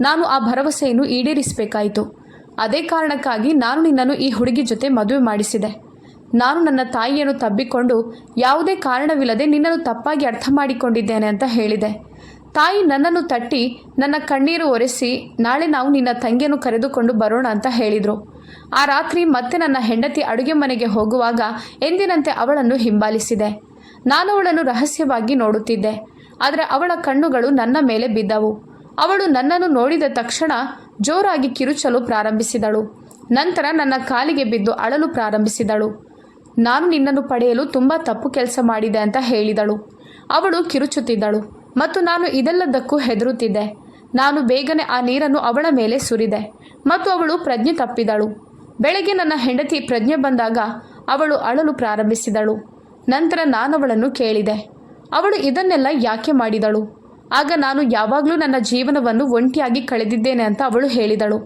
ನಾನು ಆ ಭರವಸೆಯನ್ನು ಈಡೇರಿಸಬೇಕಾಯಿತು. ಅದೇ ಕಾರಣಕ್ಕಾಗಿ ನಾನು ನಿನ್ನನ್ನು ಈ ಹುಡುಗಿ ಜೊತೆ ಮದುವೆ ಮಾಡಿಸಿದೆ. ನಾನು ನನ್ನ ತಾಯಿಯನ್ನು ತಬ್ಬಿಕೊಂಡು ಯಾವುದೇ ಕಾರಣವಿಲ್ಲದೆ ನಿನ್ನನ್ನು ತಪ್ಪಾಗಿ ಅರ್ಥ ಮಾಡಿಕೊಂಡಿದ್ದೇನೆ ಅಂತ ಹೇಳಿದೆ. ತಾಯಿ ನನ್ನನ್ನು ತಟ್ಟಿ ನನ್ನ ಕಣ್ಣೀರು ಒರೆಸಿ, ನಾಳೆ ನಾವು ನಿನ್ನ ತಂಗಿಯನ್ನು ಕರೆದುಕೊಂಡು ಬರೋಣ ಅಂತ ಹೇಳಿದರು. ಆ ರಾತ್ರಿ ಮತ್ತೆ ನನ್ನ ಹೆಂಡತಿ ಅಡುಗೆ ಮನೆಗೆ ಹೋಗುವಾಗ ಎಂದಿನಂತೆ ಅವಳನ್ನು ಹಿಂಬಾಲಿಸಿದೆ. ನಾನು ಅವಳನ್ನು ರಹಸ್ಯವಾಗಿ ನೋಡುತ್ತಿದ್ದೆ. ಆದರೆ ಅವಳ ಕಣ್ಣುಗಳು ನನ್ನ ಮೇಲೆ ಬಿದ್ದವು. ಅವಳು ನನ್ನನ್ನು ನೋಡಿದ ತಕ್ಷಣ ಜೋರಾಗಿ ಕಿರುಚಲು ಪ್ರಾರಂಭಿಸಿದಳು. ನಂತರ ನನ್ನ ಕಾಲಿಗೆ ಬಿದ್ದು ಅಳಲು ಪ್ರಾರಂಭಿಸಿದಳು. ನಾನು ನಿನ್ನನ್ನು ಪಡೆಯಲು ತುಂಬ ತಪ್ಪು ಕೆಲಸ ಮಾಡಿದೆ ಅಂತ ಹೇಳಿದಳು. ಅವಳು ಕಿರುಚುತ್ತಿದ್ದಳು ಮತ್ತು ನಾನು ಇದೆಲ್ಲದಕ್ಕೂ ಹೆದರುತ್ತಿದ್ದೆ. ನಾನು ಬೇಗನೆ ಆ ನೀರನ್ನು ಅವಳ ಮೇಲೆ ಸುರಿದೆ ಮತ್ತು ಅವಳು ಪ್ರಜ್ಞೆ ತಪ್ಪಿದಳು. ಬೆಳಗ್ಗೆ ನನ್ನ ಹೆಂಡತಿ ಪ್ರಜ್ಞೆ ಬಂದಾಗ ಅವಳು ಅಳಲು ಪ್ರಾರಂಭಿಸಿದಳು. ನಂತರ ನಾನು ಅವಳನ್ನು ಕೇಳಿದೆ, ಅವಳು ಇದನ್ನೆಲ್ಲ ಯಾಕೆ ಮಾಡಿದಳು? ಆಗ ನಾನು ಯಾವಾಗಲೂ ನನ್ನ ಜೀವನವನ್ನು ಒಂಟಿಯಾಗಿ ಕಳೆದಿದ್ದೇನೆ ಅಂತ ಅವಳು ಹೇಳಿದಳು.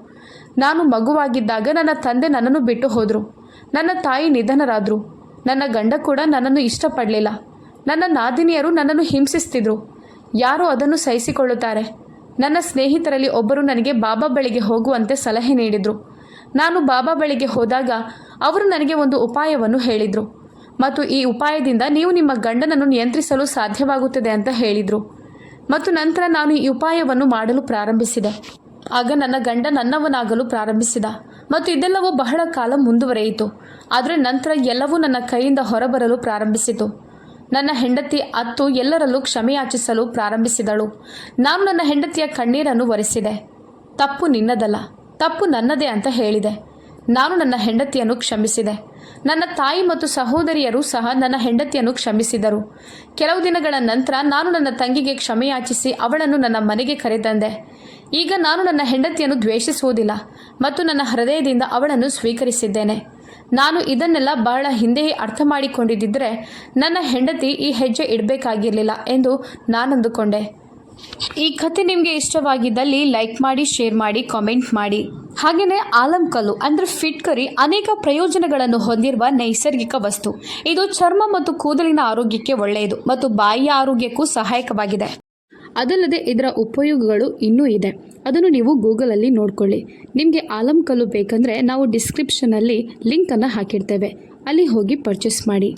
ನಾನು ಮಗುವಾಗಿದ್ದಾಗ ನನ್ನ ತಂದೆ ನನ್ನನ್ನು ಬಿಟ್ಟು ಹೋದರು. ನನ್ನ ತಾಯಿ ನಿಧನರಾದರು. ನನ್ನ ಗಂಡ ಕೂಡ ನನ್ನನ್ನು ಇಷ್ಟಪಡಲಿಲ್ಲ. ನನ್ನ ನಾದಿನಿಯರು ನನ್ನನ್ನು ಹಿಂಸಿಸ್ತಿದ್ರು. ಯಾರು ಅದನ್ನು ಸಹಿಸಿಕೊಳ್ಳುತ್ತಾರೆ? ನನ್ನ ಸ್ನೇಹಿತರಲ್ಲಿ ಒಬ್ಬರು ನನಗೆ ಬಾಬಾ ಬಳಿಗೆ ಹೋಗುವಂತೆ ಸಲಹೆ ನೀಡಿದರು. ನಾನು ಬಾಬಾ ಬಳಿಗೆ ಹೋದಾಗ ಅವರು ನನಗೆ ಒಂದು ಉಪಾಯವನ್ನು ಹೇಳಿದರು ಮತ್ತು ಈ ಉಪಾಯದಿಂದ ನೀವು ನಿಮ್ಮ ಗಂಡನನ್ನು ನಿಯಂತ್ರಿಸಲು ಸಾಧ್ಯವಾಗುತ್ತದೆ ಅಂತ ಹೇಳಿದರು. ಮತ್ತು ನಂತರ ನಾನು ಈ ಉಪಾಯವನ್ನು ಮಾಡಲು ಪ್ರಾರಂಭಿಸಿದೆ. ಆಗ ನನ್ನ ಗಂಡ ನನ್ನವನಾಗಲು ಪ್ರಾರಂಭಿಸಿದ ಮತ್ತು ಇದೆಲ್ಲವೂ ಬಹಳ ಕಾಲ ಮುಂದುವರೆಯಿತು. ಆದರೆ ನಂತರ ಎಲ್ಲವೂ ನನ್ನ ಕೈಯಿಂದ ಹೊರಬರಲು ಪ್ರಾರಂಭಿಸಿತು. ನನ್ನ ಹೆಂಡತಿ ಅತ್ತು ಎಲ್ಲರಲ್ಲೂ ಕ್ಷಮೆಯಾಚಿಸಲು ಪ್ರಾರಂಭಿಸಿದಳು. ನಾನು ನನ್ನ ಹೆಂಡತಿಯ ಕಣ್ಣೀರನ್ನು ಒರೆಸಿದೆ. ತಪ್ಪು ನಿನ್ನದಲ್ಲ, ತಪ್ಪು ನನ್ನದೇ ಅಂತ ಹೇಳಿದೆ. ನಾನು ನನ್ನ ಹೆಂಡತಿಯನ್ನು ಕ್ಷಮಿಸಿದೆ. ನನ್ನ ತಾಯಿ ಮತ್ತು ಸಹೋದರಿಯರು ಸಹ ನನ್ನ ಹೆಂಡತಿಯನ್ನು ಕ್ಷಮಿಸಿದರು. ಕೆಲವು ದಿನಗಳ ನಂತರ ನಾನು ನನ್ನ ತಂಗಿಗೆ ಕ್ಷಮೆಯಾಚಿಸಿ ಅವಳನ್ನು ನನ್ನ ಮನೆಗೆ ಕರೆತಂದೆ. ಈಗ ನಾನು ನನ್ನ ಹೆಂಡತಿಯನ್ನು ದ್ವೇಷಿಸುವುದಿಲ್ಲ ಮತ್ತು ನನ್ನ ಹೃದಯದಿಂದ ಅವಳನ್ನು ಸ್ವೀಕರಿಸಿದ್ದೇನೆ. ನಾನು ಇದನ್ನೆಲ್ಲ ಬಹಳ ಹಿಂದೆಯೇ ಅರ್ಥ ಮಾಡಿಕೊಂಡಿದ್ದರೆ ನನ್ನ ಹೆಂಡತಿ ಈ ಹೆಜ್ಜೆ ಇಡಬೇಕಾಗಿರಲಿಲ್ಲ ಎಂದು ನಾನಂದುಕೊಂಡೆ. ಈ ಕಥೆ ನಿಮಗೆ ಇಷ್ಟವಾಗಿದ್ದಲ್ಲಿ ಲೈಕ್ ಮಾಡಿ, ಶೇರ್ ಮಾಡಿ, ಕಾಮೆಂಟ್ ಮಾಡಿ. ಹಾಗೆಯೇ ಆಲಂ ಕಲ್ಲು ಅಂದರೆ ಫಿಟ್ಕರಿ ಅನೇಕ ಪ್ರಯೋಜನಗಳನ್ನು ಹೊಂದಿರುವ ನೈಸರ್ಗಿಕ ವಸ್ತು. ಇದು ಚರ್ಮ ಮತ್ತು ಕೂದಲಿನ ಆರೋಗ್ಯಕ್ಕೆ ಒಳ್ಳೆಯದು ಮತ್ತು ಬಾಯಿಯ ಆರೋಗ್ಯಕ್ಕೂ ಸಹಾಯಕವಾಗಿದೆ. ಅದಲ್ಲದೆ ಇದರ ಉಪಯೋಗಗಳು ಇನ್ನೂ ಇದೆ. ಅದನ್ನು ನೀವು ಗೂಗಲಲ್ಲಿ ನೋಡ್ಕೊಳ್ಳಿ. ನಿಮಗೆ ಆಲಂ ಕಲ್ಲು ಬೇಕಂದರೆ ನಾವು ಡಿಸ್ಕ್ರಿಪ್ಷನಲ್ಲಿ ಲಿಂಕನ್ನು ಹಾಕಿರ್ತೇವೆ, ಅಲ್ಲಿ ಹೋಗಿ ಪರ್ಚೇಸ್ ಮಾಡಿ.